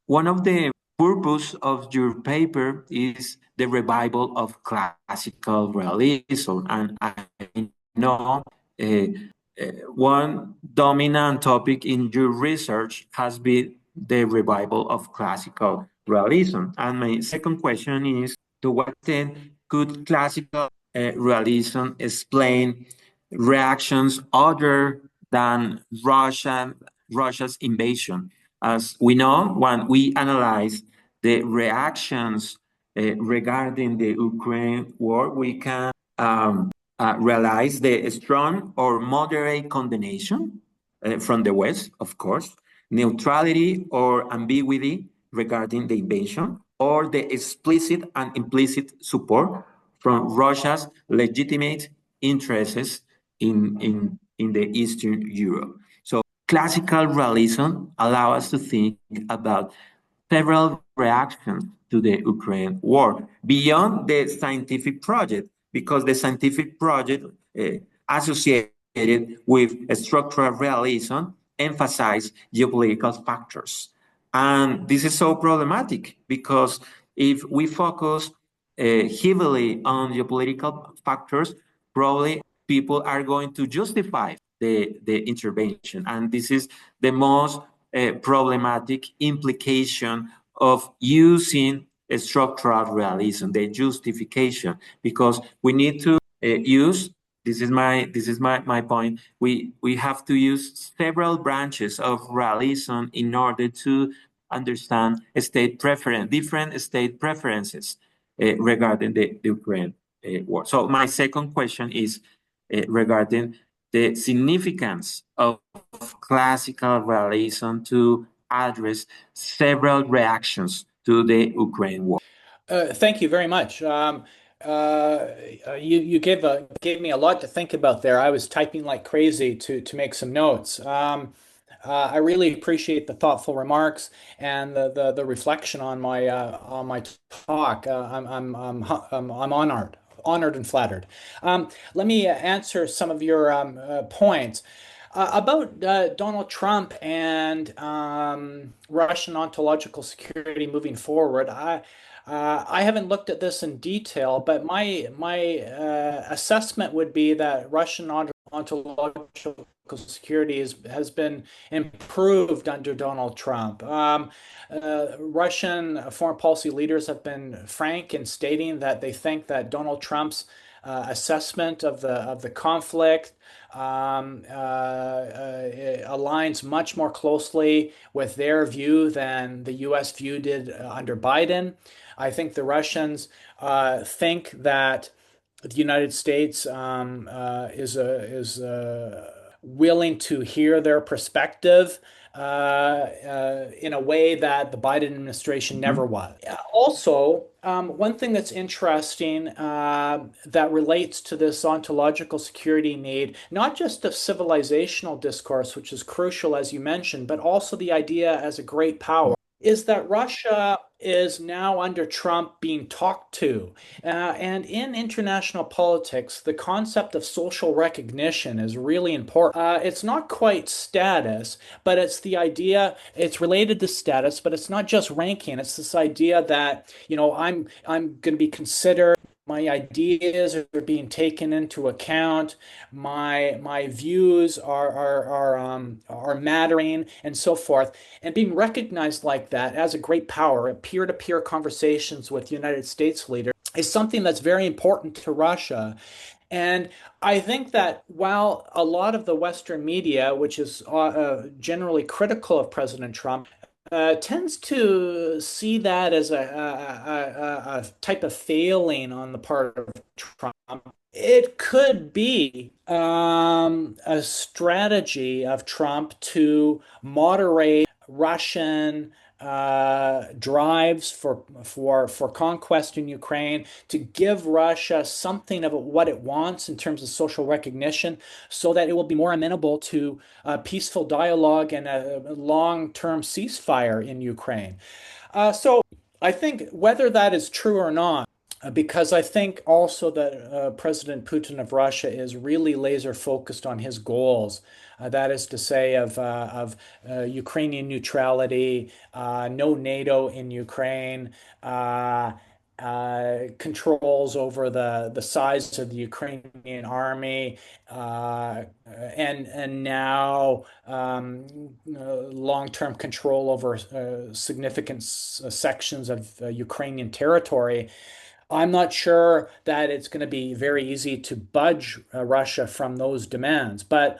one of the purpose of your paper is the revival of classical realism. And I know one dominant topic in your research has been the revival of classical realism. And my second question is, to what extent could classical realism explain reactions other than Russia's invasion? As we know, when we analyze the reactions regarding the Ukraine war, we can realize the strong or moderate condemnation from the West, of course, neutrality or ambiguity regarding the invasion, or the explicit and implicit support from Russia's legitimate interests in the Eastern Europe. So classical realism allows us to think about several reactions to the Ukraine war beyond the scientific project, because the scientific project associated with structural realism emphasize geopolitical factors. And this is so problematic because if we focus heavily on geopolitical factors, probably people are going to justify the intervention. And this is the most problematic implication of using structural realism, the justification, because we need to use my point. We have to use several branches of realism in order to understand different state preferences regarding the Ukraine war. So my second question is regarding the significance of classical realism to address several reactions to the Ukraine war. Thank you very much. You gave me a lot to think about there. I was typing like crazy to make some notes. I really appreciate the thoughtful remarks and the reflection on my talk. I'm honored and flattered. Let me answer some of your points. About Donald Trump and Russian ontological security moving forward, I haven't looked at this in detail, but my assessment would be that Russian ontological security has been improved under Donald Trump. Russian foreign policy leaders have been frank in stating that they think that Donald Trump's assessment of the conflict aligns much more closely with their view than the U.S. view did under Biden. I think the Russians think that the United States is willing to hear their perspective in a way that the Biden administration never Mhm. was. Also, one thing that's interesting that relates to this ontological security need, not just of civilizational discourse, which is crucial, as you mentioned, but also the idea as a great power. is that Russia is now under Trump being talked to. And in international politics, the concept of social recognition is really important. It's not quite status, but it's the idea, it's related to status, but it's not just ranking. It's this idea that, I'm going to be considered. My ideas are being taken into account. My views are mattering, and so forth. And being recognized like that as a great power, peer-to-peer conversations with United States leaders is something that's very important to Russia. And I think that while a lot of the Western media, which is generally critical of President Trump, tends to see that as a type of failing on the part of Trump. It could be a strategy of Trump to moderate Russian drives for conquest in Ukraine, to give Russia something of what it wants in terms of social recognition, so that it will be more amenable to peaceful dialogue and a long-term ceasefire in Ukraine. So I think whether that is true or not, because I think also that President Putin of Russia is really laser focused on his goals. That is to say, of Ukrainian neutrality, no NATO in Ukraine, controls over the size of the Ukrainian army, and now long-term control over significant sections of Ukrainian territory. I'm not sure that it's going to be very easy to budge Russia from those demands. But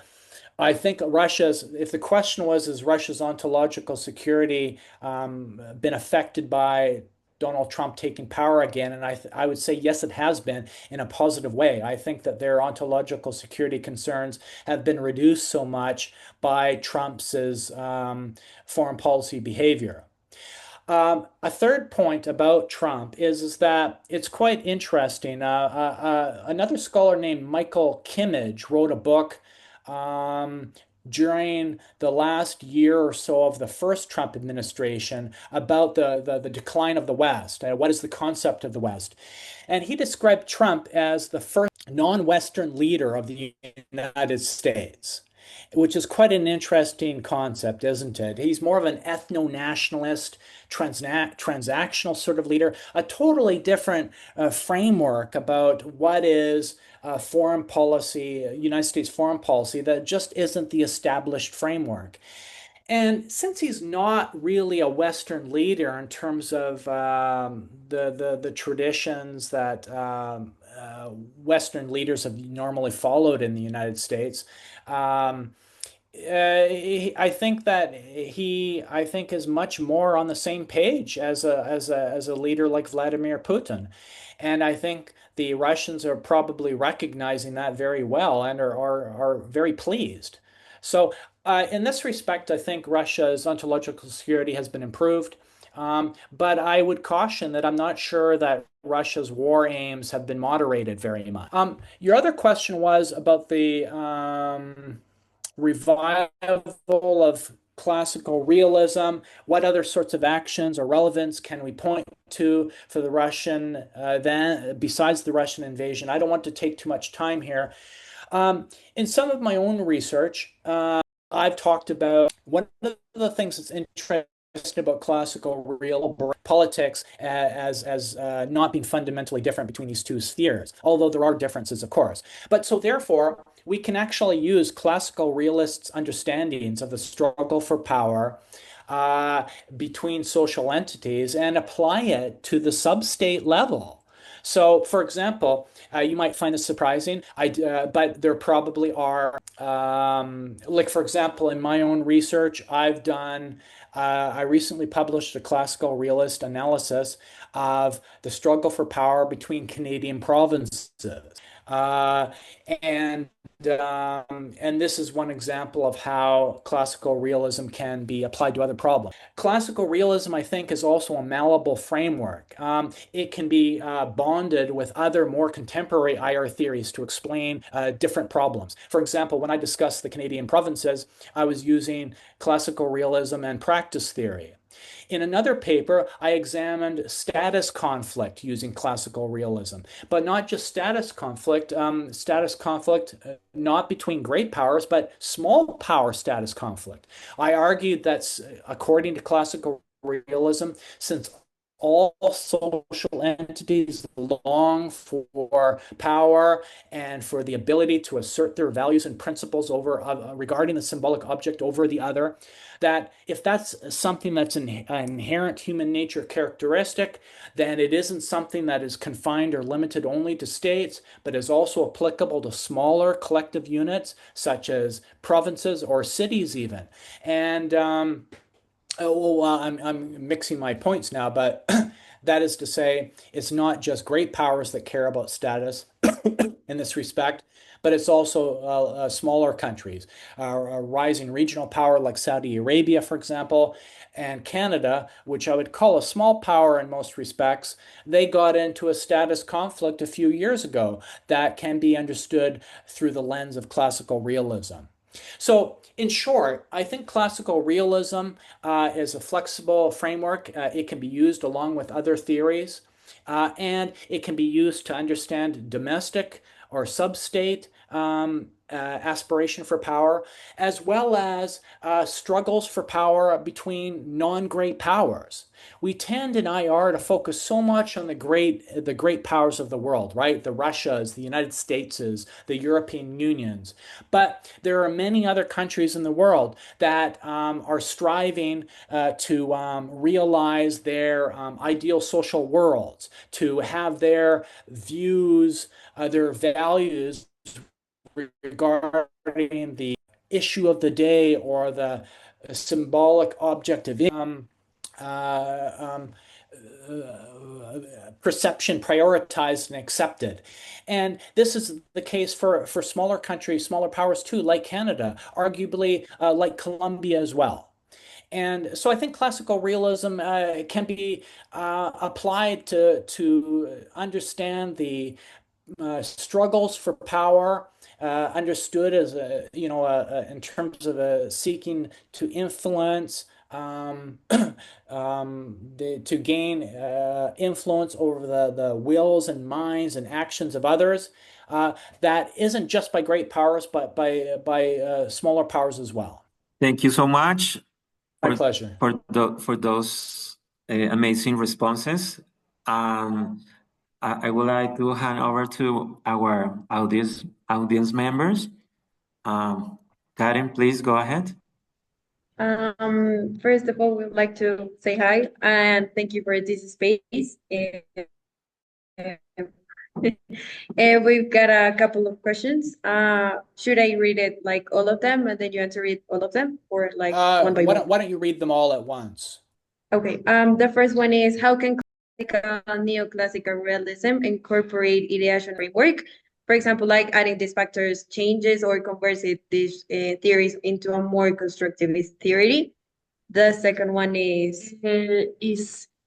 I think if the question was, is Russia's ontological security been affected by Donald Trump taking power again? And I would say yes, it has been in a positive way. I think that their ontological security concerns have been reduced so much by Trump's foreign policy behavior. A third point about Trump is that it's quite interesting. Another scholar named Michael Kimmage wrote a book um, during the last year or so of the first Trump administration about the decline of the West. What is the concept of the West? And he described Trump as the first non-Western leader of the United States, which is quite an interesting concept, isn't it? He's more of an ethno-nationalist, transactional sort of leader, a totally different framework about what is foreign policy, United States foreign policy, that just isn't the established framework. And since he's not really a Western leader in terms of the traditions that Western leaders have normally followed in the United States, um, I think that I think is much more on the same page as a leader like Vladimir Putin, and I think the Russians are probably recognizing that very well and are very pleased. So, in this respect, I think Russia's ontological security has been improved. But I would caution that I'm not sure that Russia's war aims have been moderated very much. Your other question was about the revival of classical realism. What other sorts of actions or relevance can we point to for the Russian then besides the Russian invasion? I don't want to take too much time here. In some of my own research, I've talked about one of the things that's interesting about classical real politics as not being fundamentally different between these two spheres, although there are differences, of course. But so therefore, we can actually use classical realists' understandings of the struggle for power between social entities and apply it to the sub-state level. So, for example, you might find this surprising, but there probably are, like, for example, in my own research, I recently published a classical realist analysis of the struggle for power between Canadian provinces. Uh, and and this is one example of how classical realism can be applied to other problems. Classical realism, I think, is also a malleable framework. It can be bonded with other more contemporary IR theories to explain different problems. For example, when I discussed the Canadian provinces, I was using classical realism and practice theory. In another paper, I examined status conflict using classical realism, but not just status conflict not between great powers, but small power status conflict. I argued that according to classical realism, since all social entities long for power and for the ability to assert their values and principles over regarding the symbolic object over the other, that if that's something that's an inherent human nature characteristic, then it isn't something that is confined or limited only to states, but is also applicable to smaller collective units such as provinces or cities even. And oh, well, I'm mixing my points now, but that is to say, it's not just great powers that care about status in this respect, but it's also smaller countries, a rising regional power like Saudi Arabia, for example, and Canada, which I would call a small power in most respects. They got into a status conflict a few years ago that can be understood through the lens of classical realism. So, in short, I think classical realism is a flexible framework. It can be used along with other theories, and it can be used to understand domestic or sub-state aspiration for power, as well as struggles for power between non-great powers. We tend in IR to focus so much on the great powers of the world, right? The Russias, the United Stateses, the European Unions. But there are many other countries in the world that are striving to realize their ideal social worlds, to have their views, their values regarding the issue of the day or the symbolic object of perception prioritized and accepted. And this is the case for smaller countries, smaller powers too, like Canada, arguably like Colombia as well. And so I think classical realism can be applied to understand the struggles for power, understood as in terms of seeking to influence, to gain influence over the wills and minds and actions of others. That isn't just by great powers, but by smaller powers as well. Thank you so much My for pleasure. for those amazing responses. Um, I would like to hand over to our audience members. Karen, please go ahead. First of all, we would like to say hi and thank you for this space. We've got a couple of questions. Should I read it like all of them and then you answer it all of them or like one by Why one? don't, why don't you read them all at once? Okay. The first one is how can classical neoclassical realism incorporate ideation framework? For example, like adding these factors changes or converts these theories into a more constructivist theory. The second one is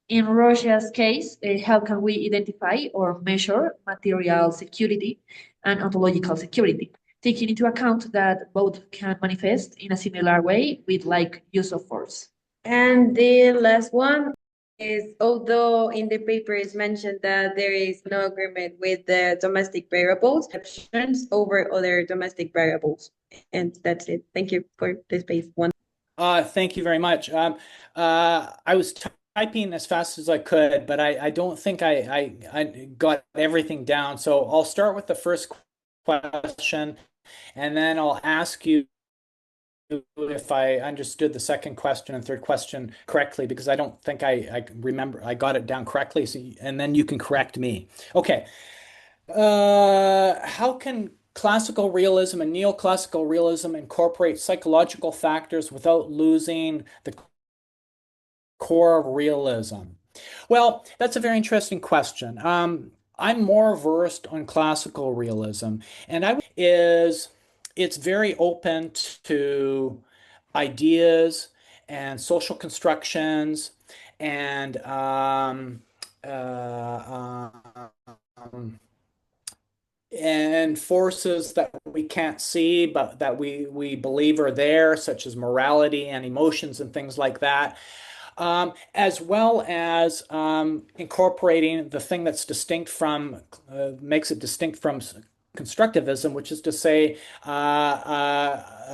in Russia's case, how can we identify or measure material security and ontological security, taking into account that both can manifest in a similar way with like use of force. and the last one is although in the paper is mentioned that there is no agreement with the domestic variables, exceptions over other domestic variables. And that's it. Thank you for the space. One. Thank you very much. I was typing as fast as I could, but I don't think I got everything down. So I'll start with the first question, and then I'll ask you if I understood the second question and third question correctly, because I don't think I remember I got it down correctly. So, and then you can correct me. Okay. How can classical realism and neoclassical realism incorporate psychological factors without losing the core of realism? Well, that's a very interesting question. I'm more versed on classical realism, and I is it's very open to ideas and social constructions and uh, um, and forces that we can't see, but that we believe are there, such as morality and emotions and things like that, as well as incorporating the thing that's distinct from, makes it distinct from constructivism, which is to say,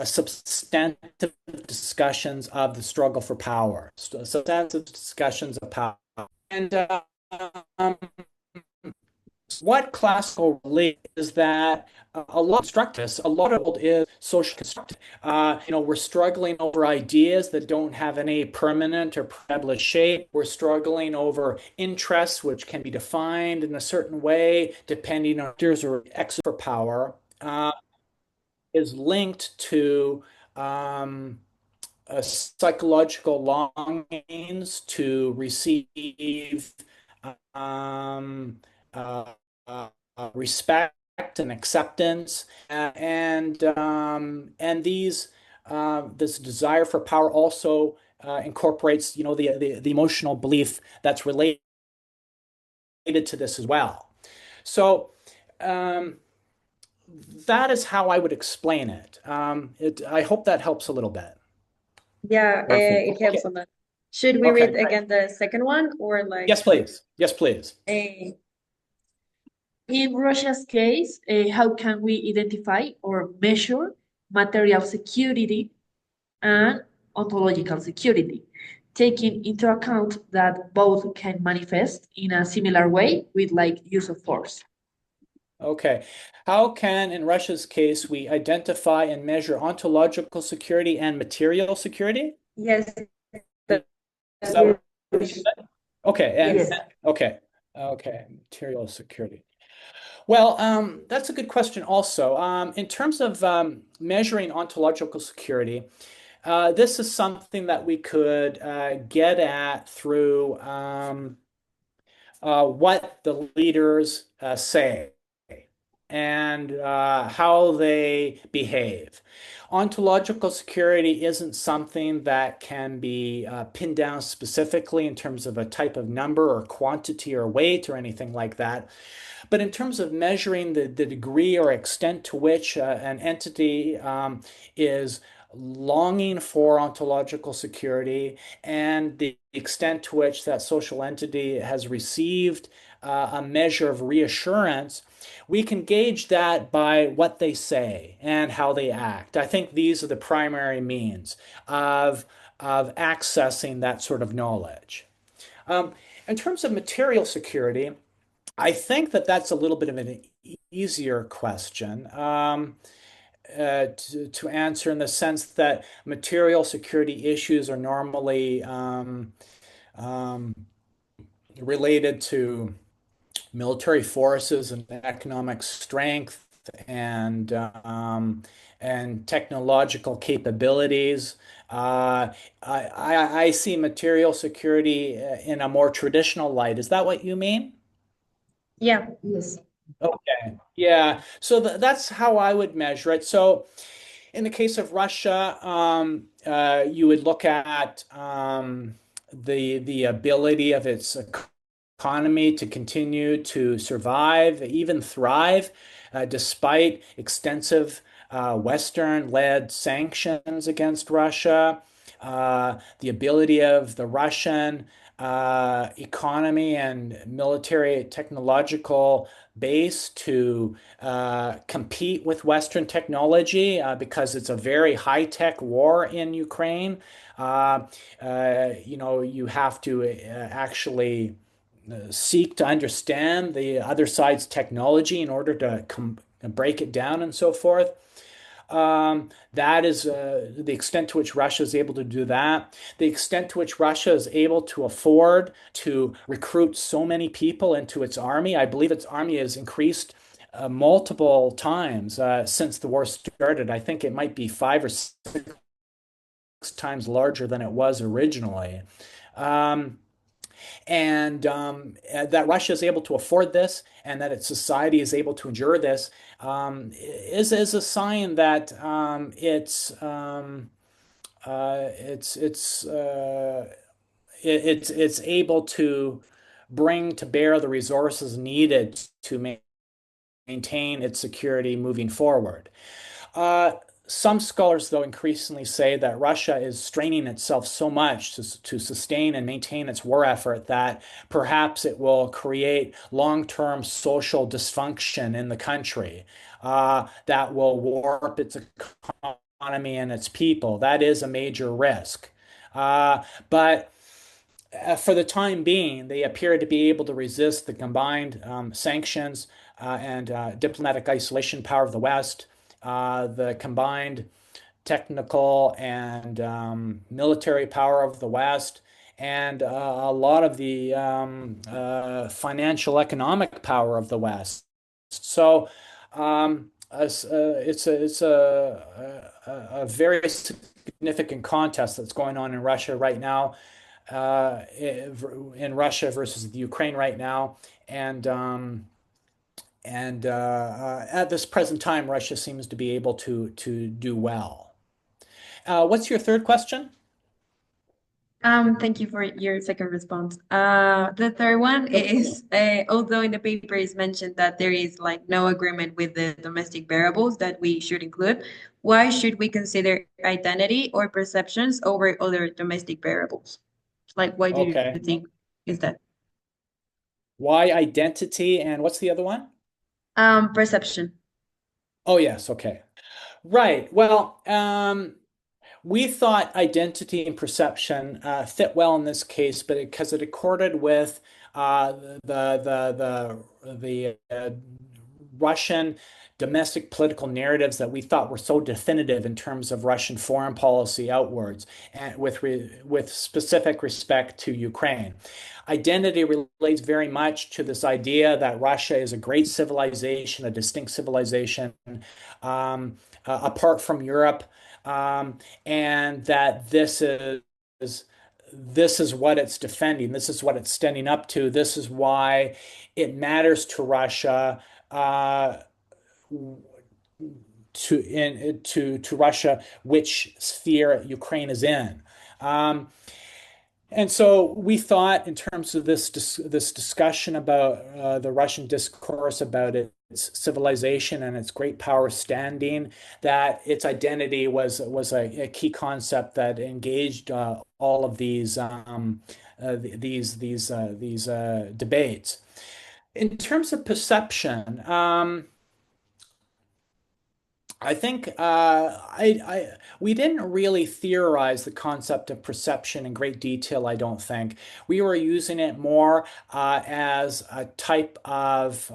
substantive discussions of the struggle for power, substantive discussions of power. And um, what classical really is that a lot of constructivists, a lot of it is social constructive. We're struggling over ideas that don't have any permanent or established shape. We're struggling over interests, which can be defined in a certain way, depending on there's or X for power, is linked to um, psychological longings to receive um, uh, uh, respect and acceptance, and these this desire for power also incorporates, the emotional belief that's related to this as well. So. Um, that is how I would explain it. I hope that helps a little bit. Yeah, Perfect. it helps a lot. Should we Okay, read great. again the second one or like Yes, please. Yes, please. a In Russia's case, how can we identify or measure material security and ontological security, taking into account that both can manifest in a similar way with like use of force? Okay. How can, in Russia's case, we identify and measure ontological security and material security? yes, Is that, is that what you said? Okay, and yes. okay. Okay, material security. Well, that's a good question also. In terms of measuring ontological security, this is something that we could get at through what the leaders say and how they behave. Ontological security isn't something that can be pinned down specifically in terms of a type of number or quantity or weight or anything like that. But in terms of measuring the degree or extent to which an entity is longing for ontological security and the extent to which that social entity has received a measure of reassurance, we can gauge that by what they say and how they act. I think these are the primary means of accessing that sort of knowledge. In terms of material security, I think that that's a little bit of an easier question to answer in the sense that material security issues are normally um, related to military forces and economic strength and technological capabilities. I see material security in a more traditional light. Is that what you mean? Yeah. Yes. Okay. Yeah. So that's how I would measure it. So in the case of Russia, you would look at the ability of its economy to continue to survive, even thrive, despite extensive Western-led sanctions against Russia. The ability of the Russian economy and military technological base to compete with Western technology because it's a very high-tech war in Ukraine. You have to actually seek to understand the other side's technology in order to break it down and so forth. That is the extent to which Russia is able to do that. The extent to which Russia is able to afford to recruit so many people into its army. I believe its army has increased multiple times since the war started. I think it might be 5 or 6 times larger than it was originally. Um, And that Russia is able to afford this and that its society is able to endure this is a sign that it's able to bring to bear the resources needed to maintain its security moving forward. Uh, some scholars, though, increasingly say that Russia is straining itself so much to sustain and maintain its war effort that perhaps it will create long-term social dysfunction in the country that will warp its economy and its people. That is a major risk. But for the time being, they appear to be able to resist the combined sanctions and diplomatic isolation power of the West, the combined technical and military power of the West, and a lot of the financial economic power of the West. So it's a very significant contest that's going on in Russia right now, in Russia versus the Ukraine right now, and at this present time, Russia seems to be able to do well. What's your third question? Thank you for your second response. The third one is, although in the paper is mentioned that there is like no agreement with the domestic variables that we should include, why should we consider identity or perceptions over other domestic variables? Like, why do you Okay. think is that? Why identity and what's the other one? Perception. Oh, yes. Okay. Right. Well, we thought identity and perception fit well in this case, but because it accorded with the Russian domestic political narratives that we thought were so definitive in terms of Russian foreign policy outwards, and with specific respect to Ukraine. Identity relates very much to this idea that Russia is a great civilization, a distinct civilization, apart from Europe, and that this is what it's defending. This is what it's standing up to. This is why it matters to Russia to Russia which sphere Ukraine is in. And so we thought, in terms of this discussion about the Russian discourse about its civilization and its great power standing, that its identity was a key concept that engaged all of these debates. In terms of perception, I think we didn't really theorize the concept of perception in great detail, I don't think. We were using it more as a type of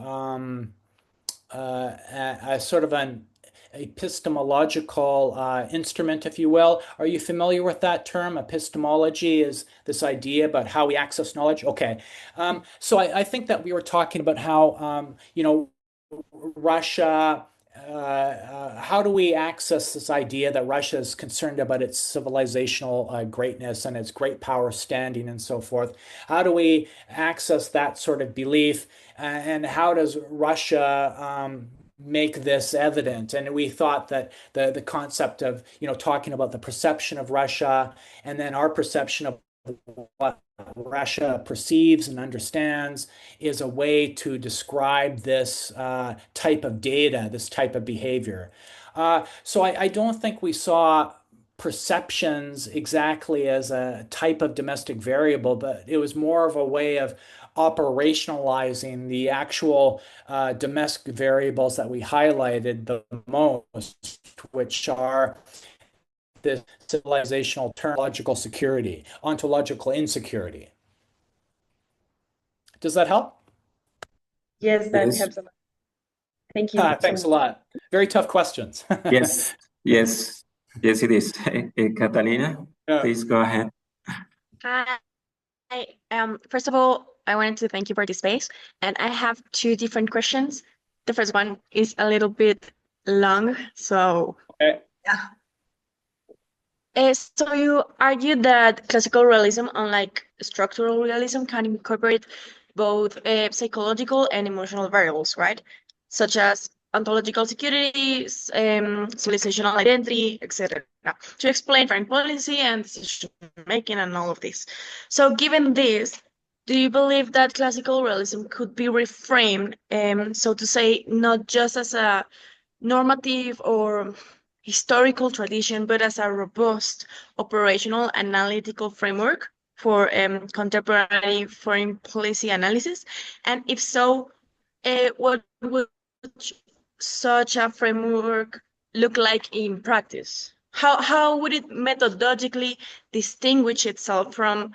a sort of an epistemological instrument, if you will. Are you familiar with that term? Epistemology is this idea about how we access knowledge. Okay. So I think that we were talking about how, Russia, how do we access this idea that Russia is concerned about its civilizational greatness and its great power standing and so forth? How do we access that sort of belief? And how does Russia make this evident? And we thought that the concept of, talking about the perception of Russia and then our perception of what Russia perceives and understands is a way to describe this type of data, this type of behavior. So I don't think we saw perceptions exactly as a type of domestic variable, but it was more of a way of operationalizing the actual domestic variables that we highlighted the most, which are this civilizational terminological security, ontological insecurity. Does that help? Yes, that Yes. helps a lot. Thank you so Thanks a much. lot. Very tough questions. Yes, yes, yes, it is. Catalina, Yeah. please go ahead. Hi. First of all, I wanted to thank you for this space, and I have two different questions. The first one is a little bit long, so Okay. yeah. So you argue that classical realism, unlike structural realism, can incorporate both psychological and emotional variables, right? Such as ontological security, civilizational identity, etc., to explain foreign policy and decision making and all of this. So, given this, do you believe that classical realism could be reframed, so to say, not just as a normative or historical tradition, but as a robust operational analytical framework for contemporary foreign policy analysis? And if so, what would such a framework look like in practice? How would it methodologically distinguish itself from,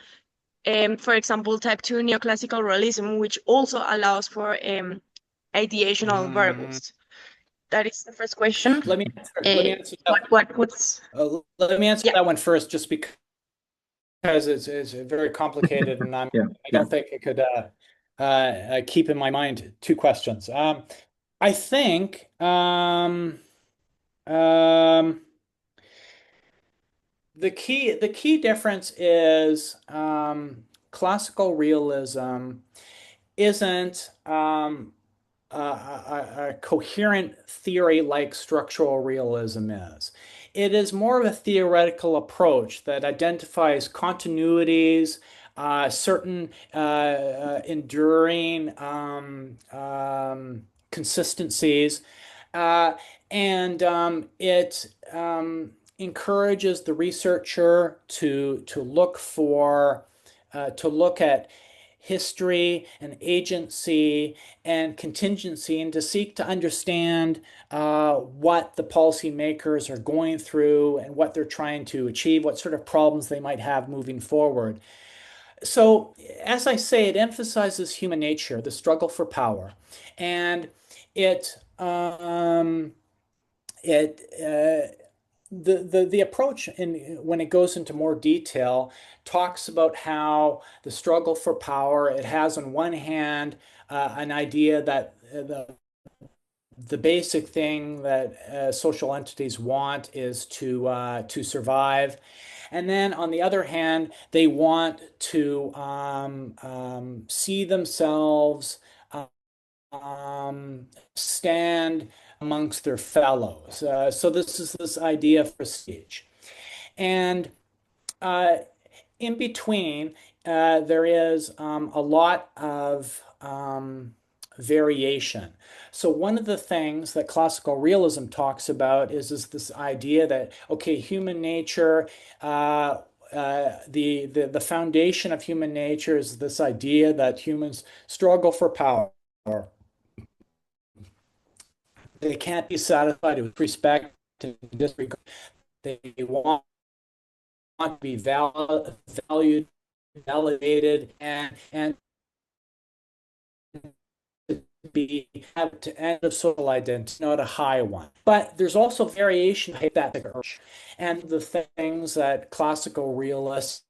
for example, type 2 neoclassical realism, which also allows for ideational Mhm. variables? That is the first question. Let me answer that. What's Let me answer yeah. that one first, just because it's very complicated, and I Yeah. don't think I could keep in my mind two questions. I think the key difference is classical realism isn't a coherent theory like structural realism is. It is more of a theoretical approach that identifies continuities, certain enduring consistencies, uh, and it encourages the researcher to look at history and agency and contingency, and to seek to understand what the policymakers are going through and what they're trying to achieve, what sort of problems they might have moving forward. So, as I say, it emphasizes human nature, the struggle for power, and it it the approach when it goes into more detail talks about how the struggle for power, it has on one hand an idea that the basic thing that social entities want is to survive, and then on the other hand they want to see themselves stand amongst their fellows. So this is this idea of prestige. And uh, in between, there is a lot of variation. So one of the things that classical realism talks about is this idea that, okay, human nature, the foundation of human nature is this idea that humans struggle for power. They can't be satisfied with respect and disregard. They want to be valued, validated, and be have to end of social identity, not a high one. But there's also variation of that approach. And the things that classical realists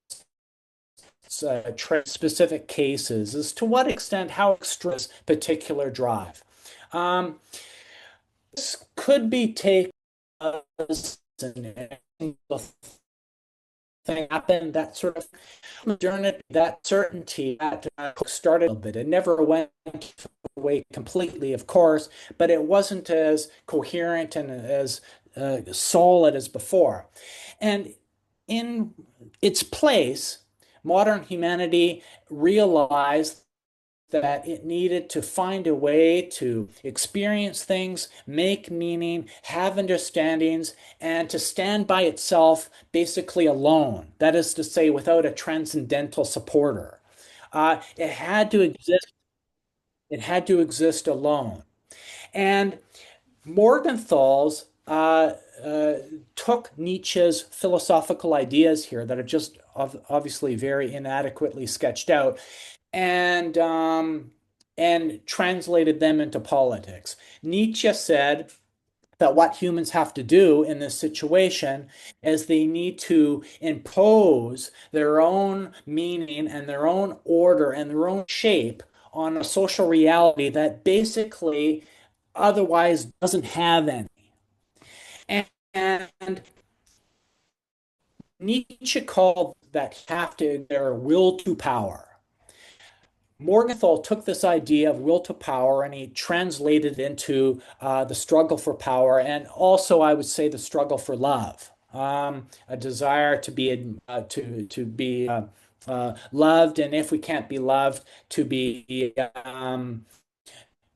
specific cases is to what extent, how extreme is particular drive. This could be taken as an thing happened, that sort of modernity, that certainty that started a little bit. It never went away completely, of course, but it wasn't as coherent and as solid as before. And in its place, modern humanity realized that it needed to find a way to experience things, make meaning, have understandings, and to stand by itself basically alone. That is to say, without a transcendental supporter. It had to exist. It had to exist alone. And Morgenthau's took Nietzsche's philosophical ideas here that are just obviously very inadequately sketched out, and translated them into politics. Nietzsche said that what humans have to do in this situation is they need to impose their own meaning and their own order and their own shape on a social reality that basically otherwise doesn't have any. And Nietzsche called that have to their will to power. Morgenthau took this idea of will to power and he translated it into the struggle for power and also, I would say, the struggle for love, a desire to be loved, and if we can't be loved, to be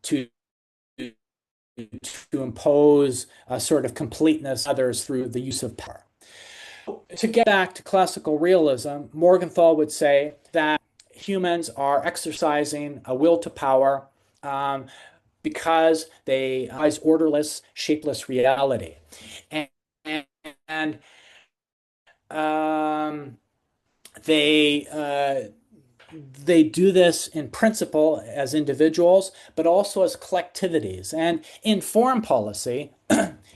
to to impose a sort of completeness on others through the use of power. To get back to classical realism, Morgenthau would say that humans are exercising a will to power because they eyes orderless, shapeless reality, and, and they they do this in principle as individuals, but also as collectivities. And in foreign policy,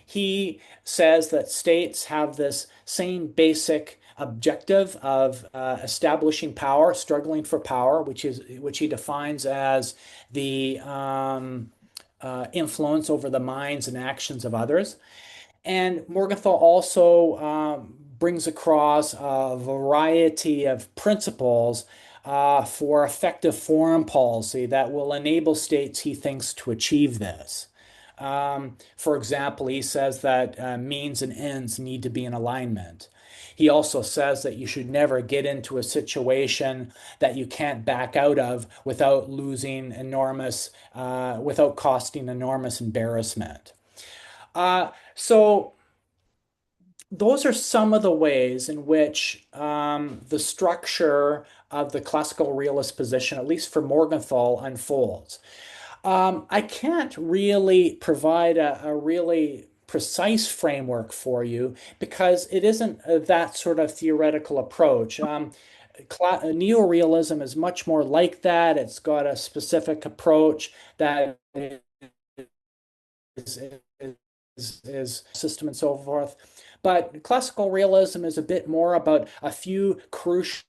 he says that states have this same basic objective of establishing power, struggling for power, which he defines as the influence over the minds and actions of others. And Morgenthau also brings across a variety of principles for effective foreign policy that will enable states, he thinks, to achieve this. For example, he says that means and ends need to be in alignment. He also says that you should never get into a situation that you can't back out of without without costing enormous embarrassment. So those are some of the ways in which the structure of the classical realist position, at least for Morgenthau, unfolds. I can't really provide a really precise framework for you because it isn't that sort of theoretical approach. Neorealism is much more like that. It's got a specific approach that is system and so forth. But classical realism is a bit more about a few crucial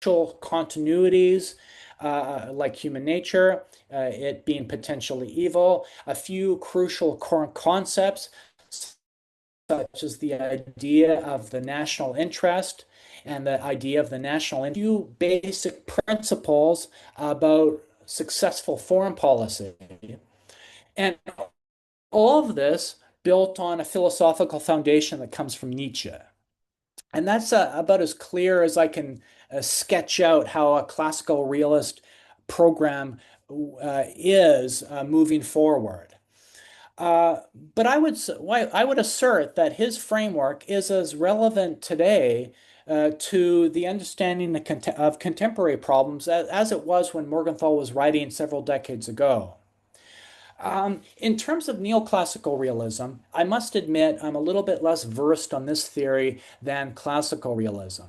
continuities, like human nature, it being potentially evil, a few crucial concepts, such as the idea of the national interest and the idea of the national interest, a few basic principles about successful foreign policy. And all of this built on a philosophical foundation that comes from Nietzsche. And that's about as clear as I can sketch out how a classical realist program is moving forward. But I would assert that his framework is as relevant today to the understanding of contemporary problems as it was when Morgenthau was writing several decades ago. In terms of neoclassical realism, I must admit I'm a little bit less versed on this theory than classical realism.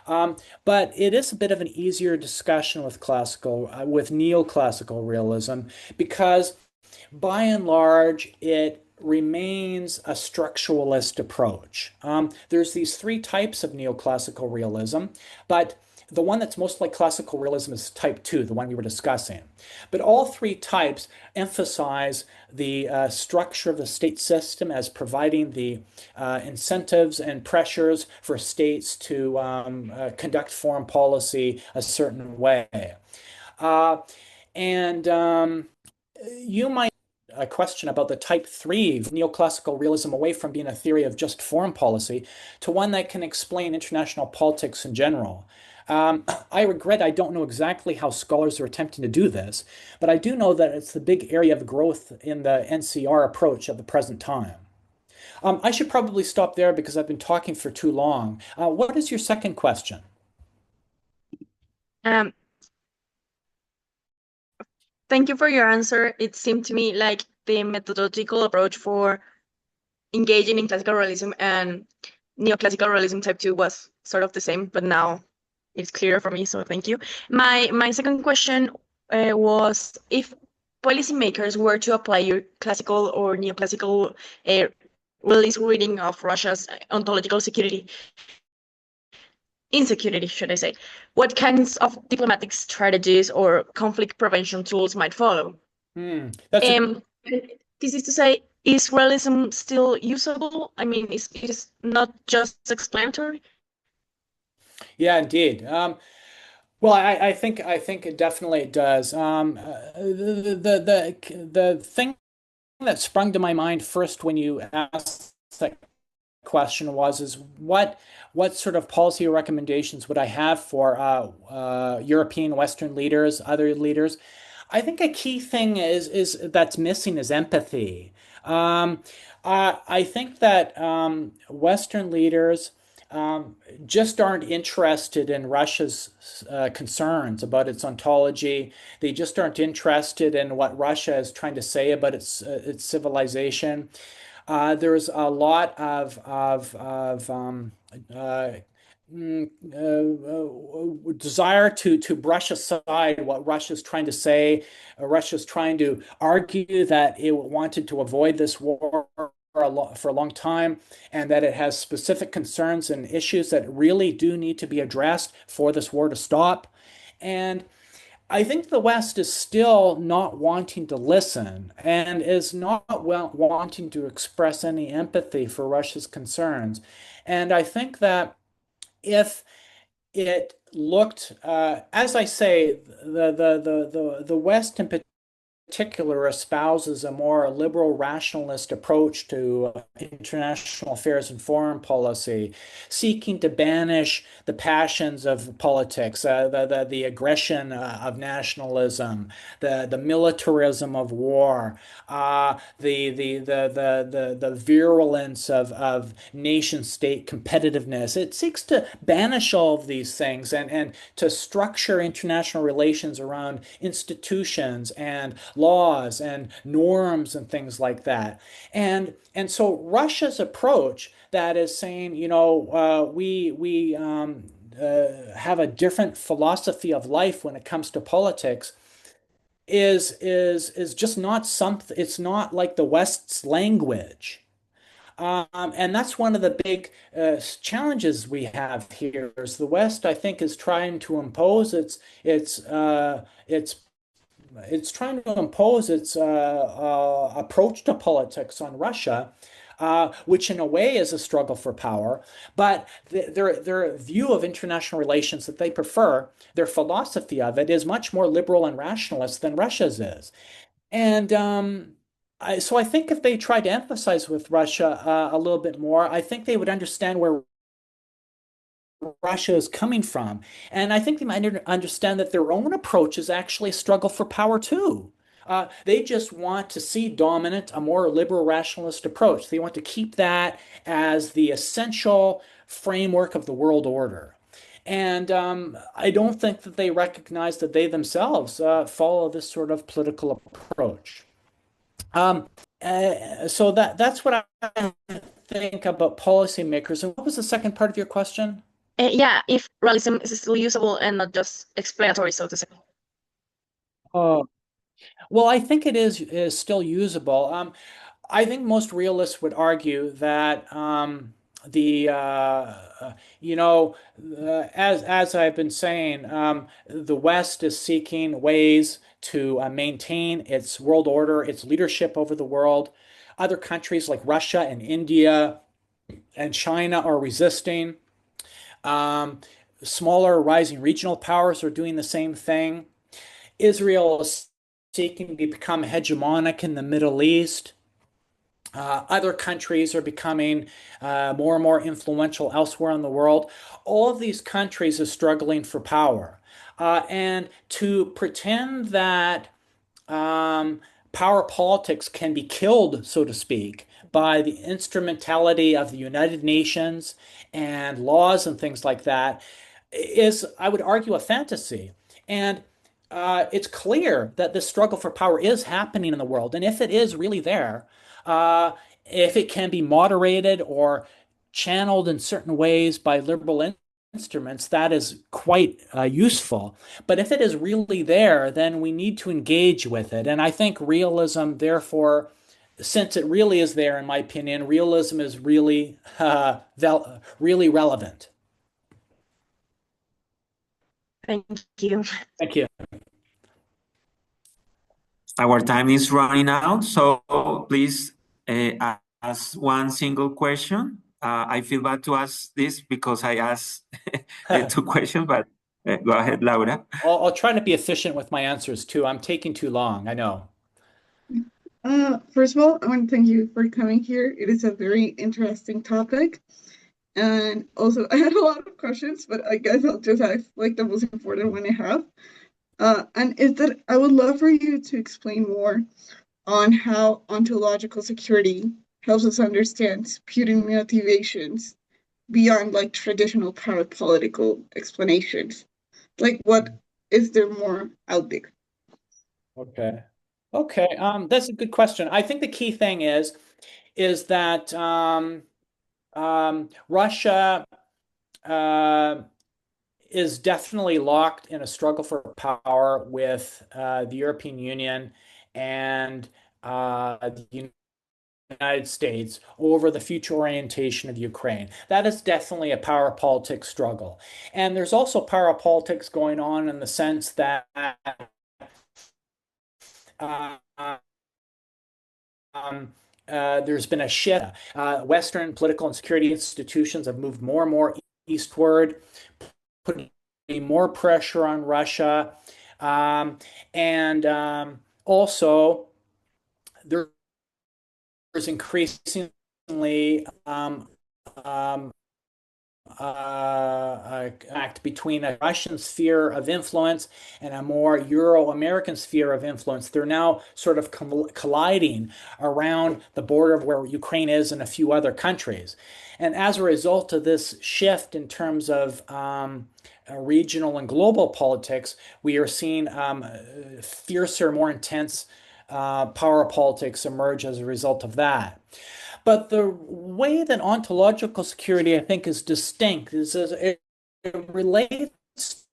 But it is a bit of an easier discussion with neoclassical realism because by and large, it remains a structuralist approach. There's these three types of neoclassical realism, but the one that's most like classical realism is type 2, the one we were discussing. But all three types emphasize the structure of the state system as providing the incentives and pressures for states to conduct foreign policy a certain way. You might a question about the type 3 neoclassical realism away from being a theory of just foreign policy to one that can explain international politics in general. I regret I don't know exactly how scholars are attempting to do this, but I do know that it's the big area of growth in the NCR approach at the present time. I should probably stop there because I've been talking for too long. What is your second question? Thank you for your answer. It seemed to me like the methodological approach for engaging in classical realism and neoclassical realism type 2 was sort of the same, but now it's clearer for me, so thank you. My second question was if policymakers were to apply your classical or neoclassical realist reading of Russia's ontological insecurity, should I say, what kinds of diplomatic strategies or conflict prevention tools might follow? This is to say, is realism still usable? I mean, it is not just explanatory? Yeah, indeed. Well, I think it definitely it does. The thing that sprung to my mind first when you asked that question was is what sort of policy recommendations would I have for European Western leaders, other leaders? I think a key thing is that's missing is empathy. Um, I think that Western leaders just aren't interested in Russia's concerns about its ontology. They just aren't interested in what Russia is trying to say about its civilization. There's a lot of uh, desire to brush aside what Russia's trying to say. Russia's trying to argue that it wanted to avoid this war for a long time, and that it has specific concerns and issues that really do need to be addressed for this war to stop. And I think the West is still not wanting to listen and is not wanting to express any empathy for Russia's concerns. And I think that if it looked, as I say, the West in particular espouses a more liberal rationalist approach to international affairs and foreign policy, seeking to banish the passions of politics, the aggression of nationalism, the militarism of war, the virulence of nation state competitiveness. It seeks to banish all of these things and to structure international relations around institutions and laws and norms and things like that. And so Russia's approach that is saying, we have a different philosophy of life when it comes to politics is just not something. It's not like the West's language. And that's one of the big challenges we have here. Is the West, I think, is trying to impose it's trying to impose its approach to politics on Russia, which in a way is a struggle for power. But their view of international relations that they prefer, their philosophy of it, is much more liberal and rationalist than Russia's is. And so I think if they tried to emphasize with Russia a little bit more, I think they would understand where Russia is coming from. And I think they might understand that their own approach is actually a struggle for power too. They just want to see dominant a more liberal rationalist approach. They want to keep that as the essential framework of the world order. And I don't think that they recognize that they themselves follow this sort of political approach. So that's what I think about policymakers. And what was the second part of your question? Yeah, if realism is still usable and not just explanatory, so to say. Oh, well, I think it is still usable. I think most realists would argue that the as I've been saying, the West is seeking ways to maintain its world order, its leadership over the world. Other countries like Russia and India and China are resisting. Smaller rising regional powers are doing the same thing. Israel is seeking to become hegemonic in the Middle East. Other countries are becoming more and more influential elsewhere in the world. All of these countries are struggling for power. And to pretend that power politics can be killed, so to speak, by the instrumentality of the United Nations and laws and things like that is, I would argue, a fantasy. And it's clear that this struggle for power is happening in the world. And if it is really there, if it can be moderated or channeled in certain ways by liberal instruments, that is quite useful. But if it is really there, then we need to engage with it. And I think realism, therefore, since it really is there, in my opinion, realism is really, really relevant. Thank you. Thank you. Our time is running out, so please ask one single question I feel bad to ask this because I asked two questions, but go ahead, Laura. I'll try to be efficient with my answers too. I'm taking too long, I know. First of all, I want to thank you for coming here. It is a very interesting topic. And also, I had a lot of questions, but I guess I'll just ask like the most important one I have. And is that I would love for you to explain more on how ontological security helps us understand Putin motivations beyond like traditional parapolitical explanations. Like, what is there more out there? Okay. Okay. That's a good question. I think the key thing is that Russia is definitely locked in a struggle for power with the European Union and the United States over the future orientation of Ukraine. That is definitely a power politics struggle. And there's also power politics going on in the sense that uh, there's been a shift. Western political and security institutions have moved more and more eastward, putting more pressure on Russia. And also, there's increasingly act between a Russian sphere of influence and a more Euro-American sphere of influence. They're now sort of colliding around the border of where Ukraine is and a few other countries. And as a result of this shift in terms of regional and global politics, we are seeing fiercer, more intense power politics emerge as a result of that. But the way that ontological security, I think, is distinct is it relates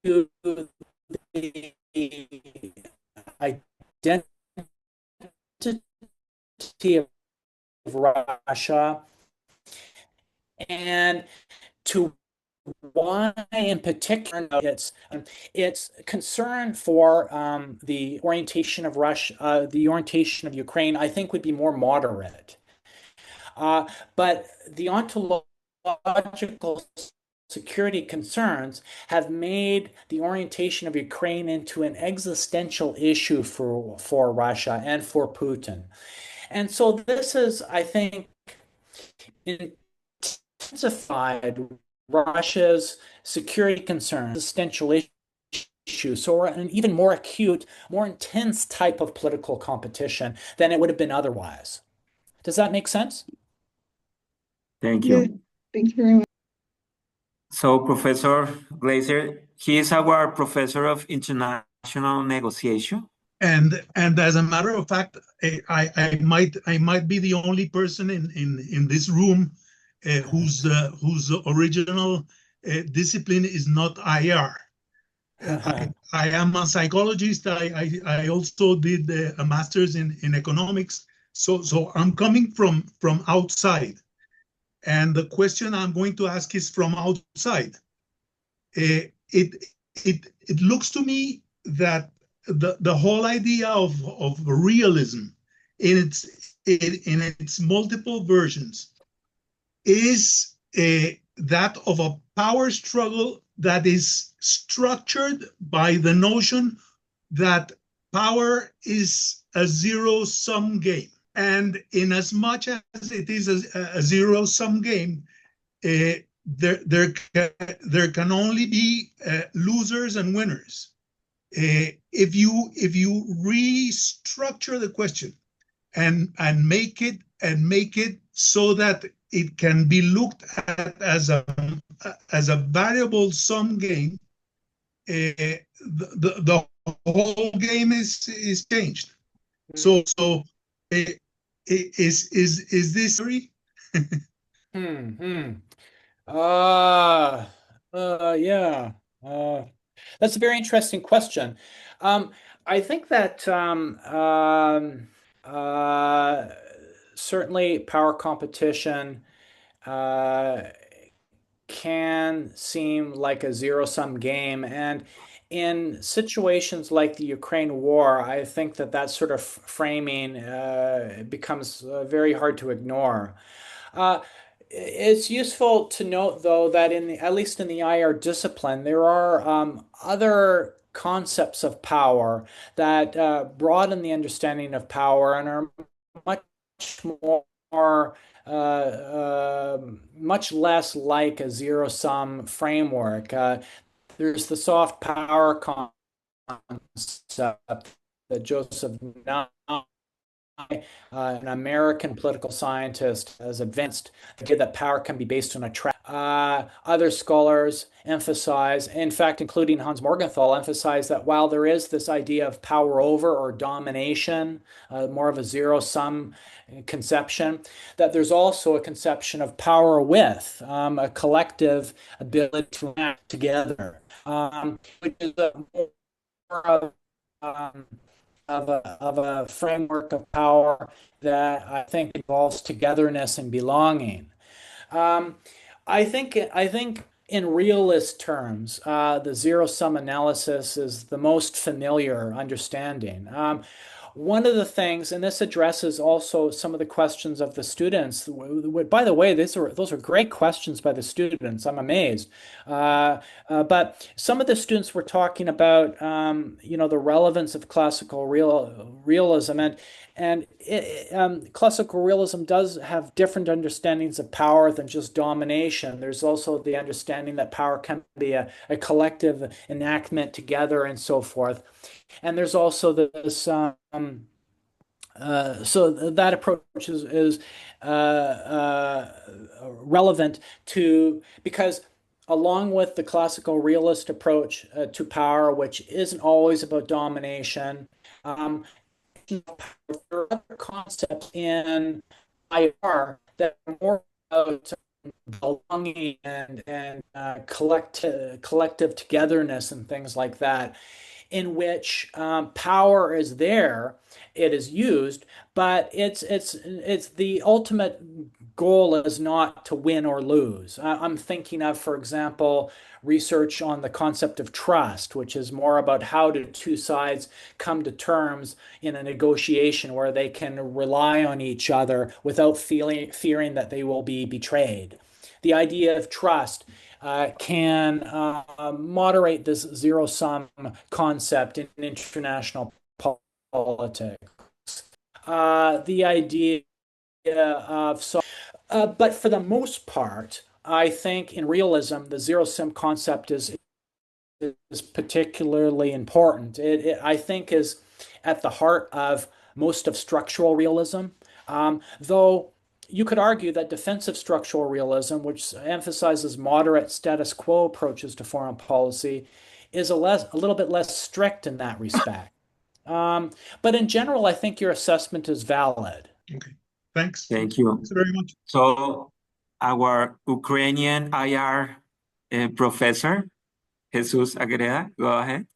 to the identity of Russia and to why, in particular, its concern for the orientation of Russia, the orientation of Ukraine, I think would be more moderate. But the ontological security concerns have made the orientation of Ukraine into an existential issue for Russia and for Putin. And so this is, I think, intensified Russia's security concerns, existential issues, so an even more acute, more intense type of political competition than it would have been otherwise. Does that make sense? Thank Yeah, you. thank you very much. So, Professor Glazer, he is our professor of international negotiation. And as a matter of fact, I might be the only person in this room whose original discipline is not IR. I am a psychologist. I also did a master's in economics. So I'm coming from outside, and the question I'm going to ask is from outside. It looks to me that the whole idea of realism in its multiple versions is that of a power struggle that is structured by the notion that power is a zero-sum game. And in as much as it is a zero-sum game, there can only be losers and winners. If you restructure the question and make it so that it can be looked at as a variable sum game, the whole game is changed. So is this theory? Yeah. That's a very interesting question. I think that certainly power competition can seem like a zero-sum game. And in situations like the Ukraine war, I think that sort of framing becomes very hard to ignore. It's useful to note, though, that at least in the IR discipline, there are other concepts of power that broaden the understanding of power and are much more, much less like a zero-sum framework. There's the soft power concept that Joseph Nye, an American political scientist, has advanced the idea that power can be based on a track. Other scholars emphasize, in fact, including Hans Morgenthau, emphasize that while there is this idea of power over or domination, more of a zero-sum conception, that there's also a conception of power with, a collective ability to act together, which is more of um, of a framework of power that I think involves togetherness and belonging. Um, I think in realist terms, the zero sum analysis is the most familiar understanding. One of the things, and this addresses also some of the questions of the students. By the way, those are great questions by the students. I'm amazed. But some of the students were talking about, the relevance of classical realism, and classical realism does have different understandings of power than just domination. There's also the understanding that power can be a collective enactment together and so forth. And there's also this, so that approach is relevant to, because along with the classical realist approach to power, which isn't always about domination, there are other concepts in IR that are more about belonging and collective togetherness and things like that, in which power is there, it is used, but it's the ultimate goal is not to win or lose. I'm thinking of, for example, research on the concept of trust, which is more about how do two sides come to terms in a negotiation where they can rely on each other without fearing that they will be betrayed. The idea of trust can moderate this zero sum concept in international politics. The idea of but for the most part, I think in realism, the zero sum concept is particularly important. I think is at the heart of most of structural realism, though you could argue that defensive structural realism, which emphasizes moderate status quo approaches to foreign policy, is a little bit less strict in that respect. But in general, I think your assessment is valid. Okay, thanks. Thank you. Thanks very much. So our Ukrainian IR professor, Jesus Agreda, go ahead.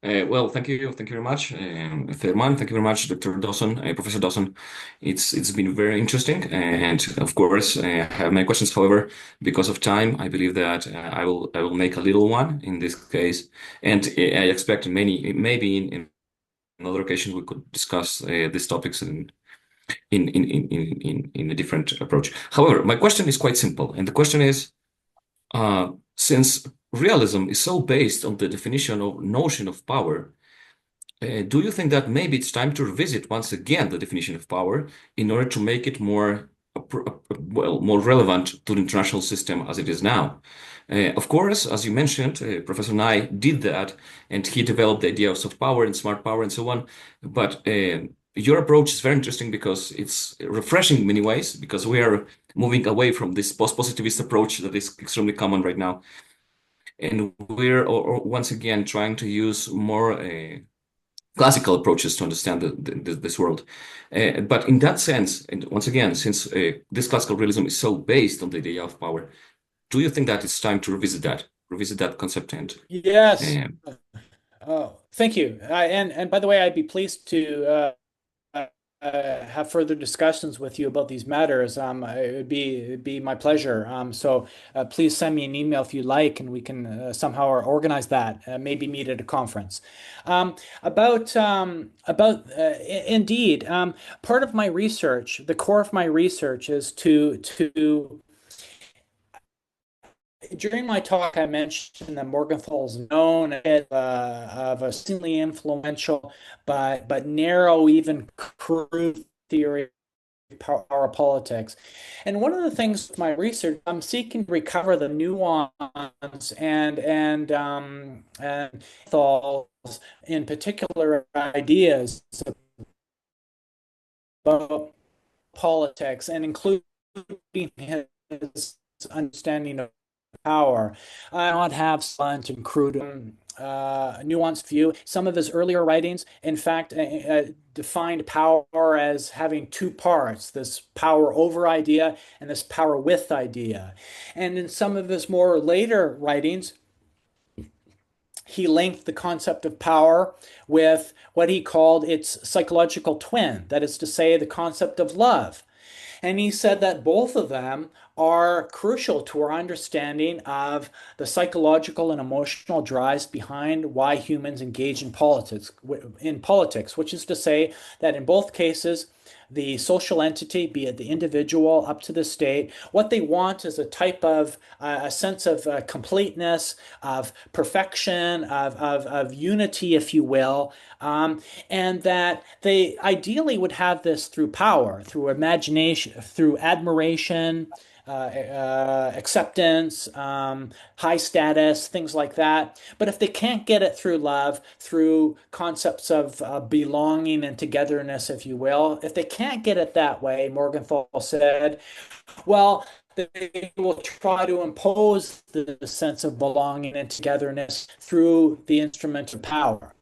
Well, thank you very much, Federman. Thank you very much, Dr. Dawson, Professor Dawson. It's been very interesting, and of course, I have many questions. However, because of time, I believe that I will make a little one in this case, and I expect maybe in another occasion we could discuss these topics in a different approach. However, my question is quite simple, and the question is, since realism is so based on the definition of notion of power, do you think that maybe it's time to revisit once again the definition of power in order to make it more relevant to the international system as it is now? Of course, as you mentioned, Professor Nye did that, and he developed the idea of soft power and smart power and so on. But your approach is very interesting because it's refreshing in many ways, because we are moving away from this post-positivist approach that is extremely common right now. And we're once again trying to use more classical approaches to understand this world. But in that sense, and once again, since this classical realism is so based on the idea of power, do you think that it's time to revisit that concept? And yes. Thank you. And by the way, I'd be pleased to have further discussions with you about these matters, it'd be my pleasure. So please send me an email if you like, and we can somehow organize that. Maybe meet at a conference. Indeed, part of my research, the core of my research, is to during my talk, I mentioned that Morgenthau is known as of a extremely influential but narrow, even crude theory of power politics. And one of the things with my research, I'm seeking to recover the nuance and thoughts, in particular ideas about politics, and including his understanding of power. I don't have slant and crude, nuanced view. Some of his earlier writings, in fact, defined power as having two parts: this power over idea and this power with idea. And in some of his more later writings, he linked the concept of power with what he called its psychological twin, that is to say, the concept of love. And he said that both of them are crucial to our understanding of the psychological and emotional drives behind why humans engage in politics, which is to say that in both cases, the social entity, be it the individual up to the state, what they want is a type of a sense of completeness, of perfection, of unity, if you will, and that they ideally would have this through power, through imagination, through admiration, acceptance, high status, things like that. But if they can't get it through love, through concepts of belonging and togetherness, if you will, if they can't get it that way, Morgenthau said, well, they will try to impose the sense of belonging and togetherness through the instrument of power.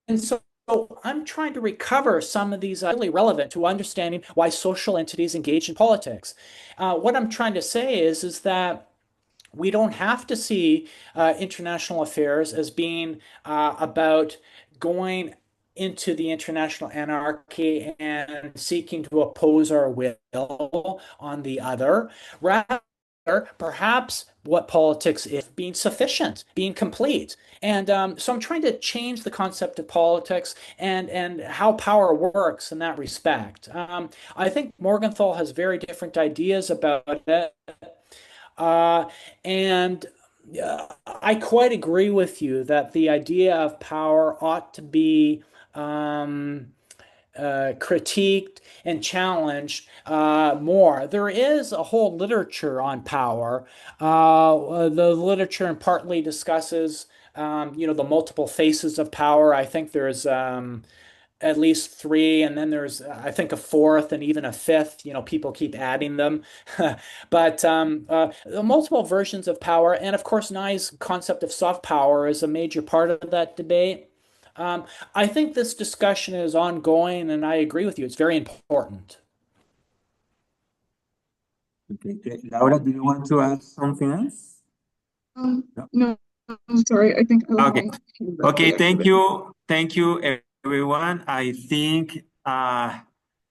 And so I'm trying to recover some of these really relevant to understanding why social entities engage in politics. What I'm trying to say is that we don't have to see international affairs as being about going into the international anarchy and seeking to oppose our will on the other. Rather, perhaps what politics is being sufficient, being complete. And so I'm trying to change the concept of politics and how power works in that respect. I think Morgenthau has very different ideas about it. And I quite agree with you that the idea of power ought to be critiqued and challenged more. There is a whole literature on power. The literature partly discusses, the multiple faces of power. I think there's at least three, and then there's, I think, a fourth and even a fifth. People keep adding them. But multiple versions of power, and of course, Nye's concept of soft power is a major part of that debate. I think this discussion is ongoing, and I agree with you. It's very important. Okay, great. Laura, do you want to add something else? No, I'm sorry. I think I left Okay. my hand up Okay, by thank accident. you. Thank you, everyone. I think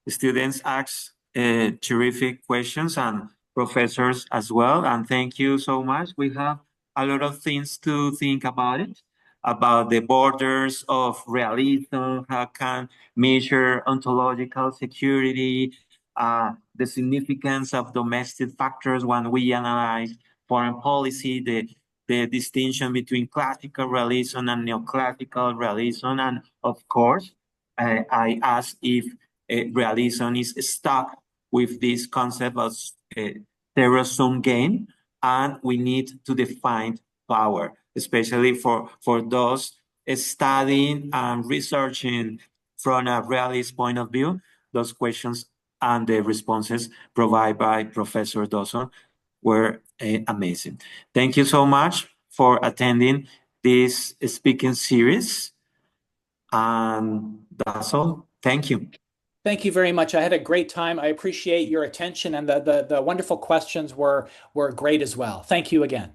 students asked terrific questions and professors as well. And thank you so much. We have a lot of things to think about the borders of realism, how can measure ontological security, the significance of domestic factors when we analyze foreign policy, the distinction between classical realism and neoclassical realism. And of course, I asked if realism is stuck with this concept of zero-sum game, and we need to define power, especially for those studying and researching from a realist point of view. Those questions and the responses provided by Professor Dawson were amazing. Thank you so much for attending this speaking series. And that's all. Thank you. Thank you very much. I had a great time. I appreciate your attention, and the wonderful questions were great as well. Thank you again.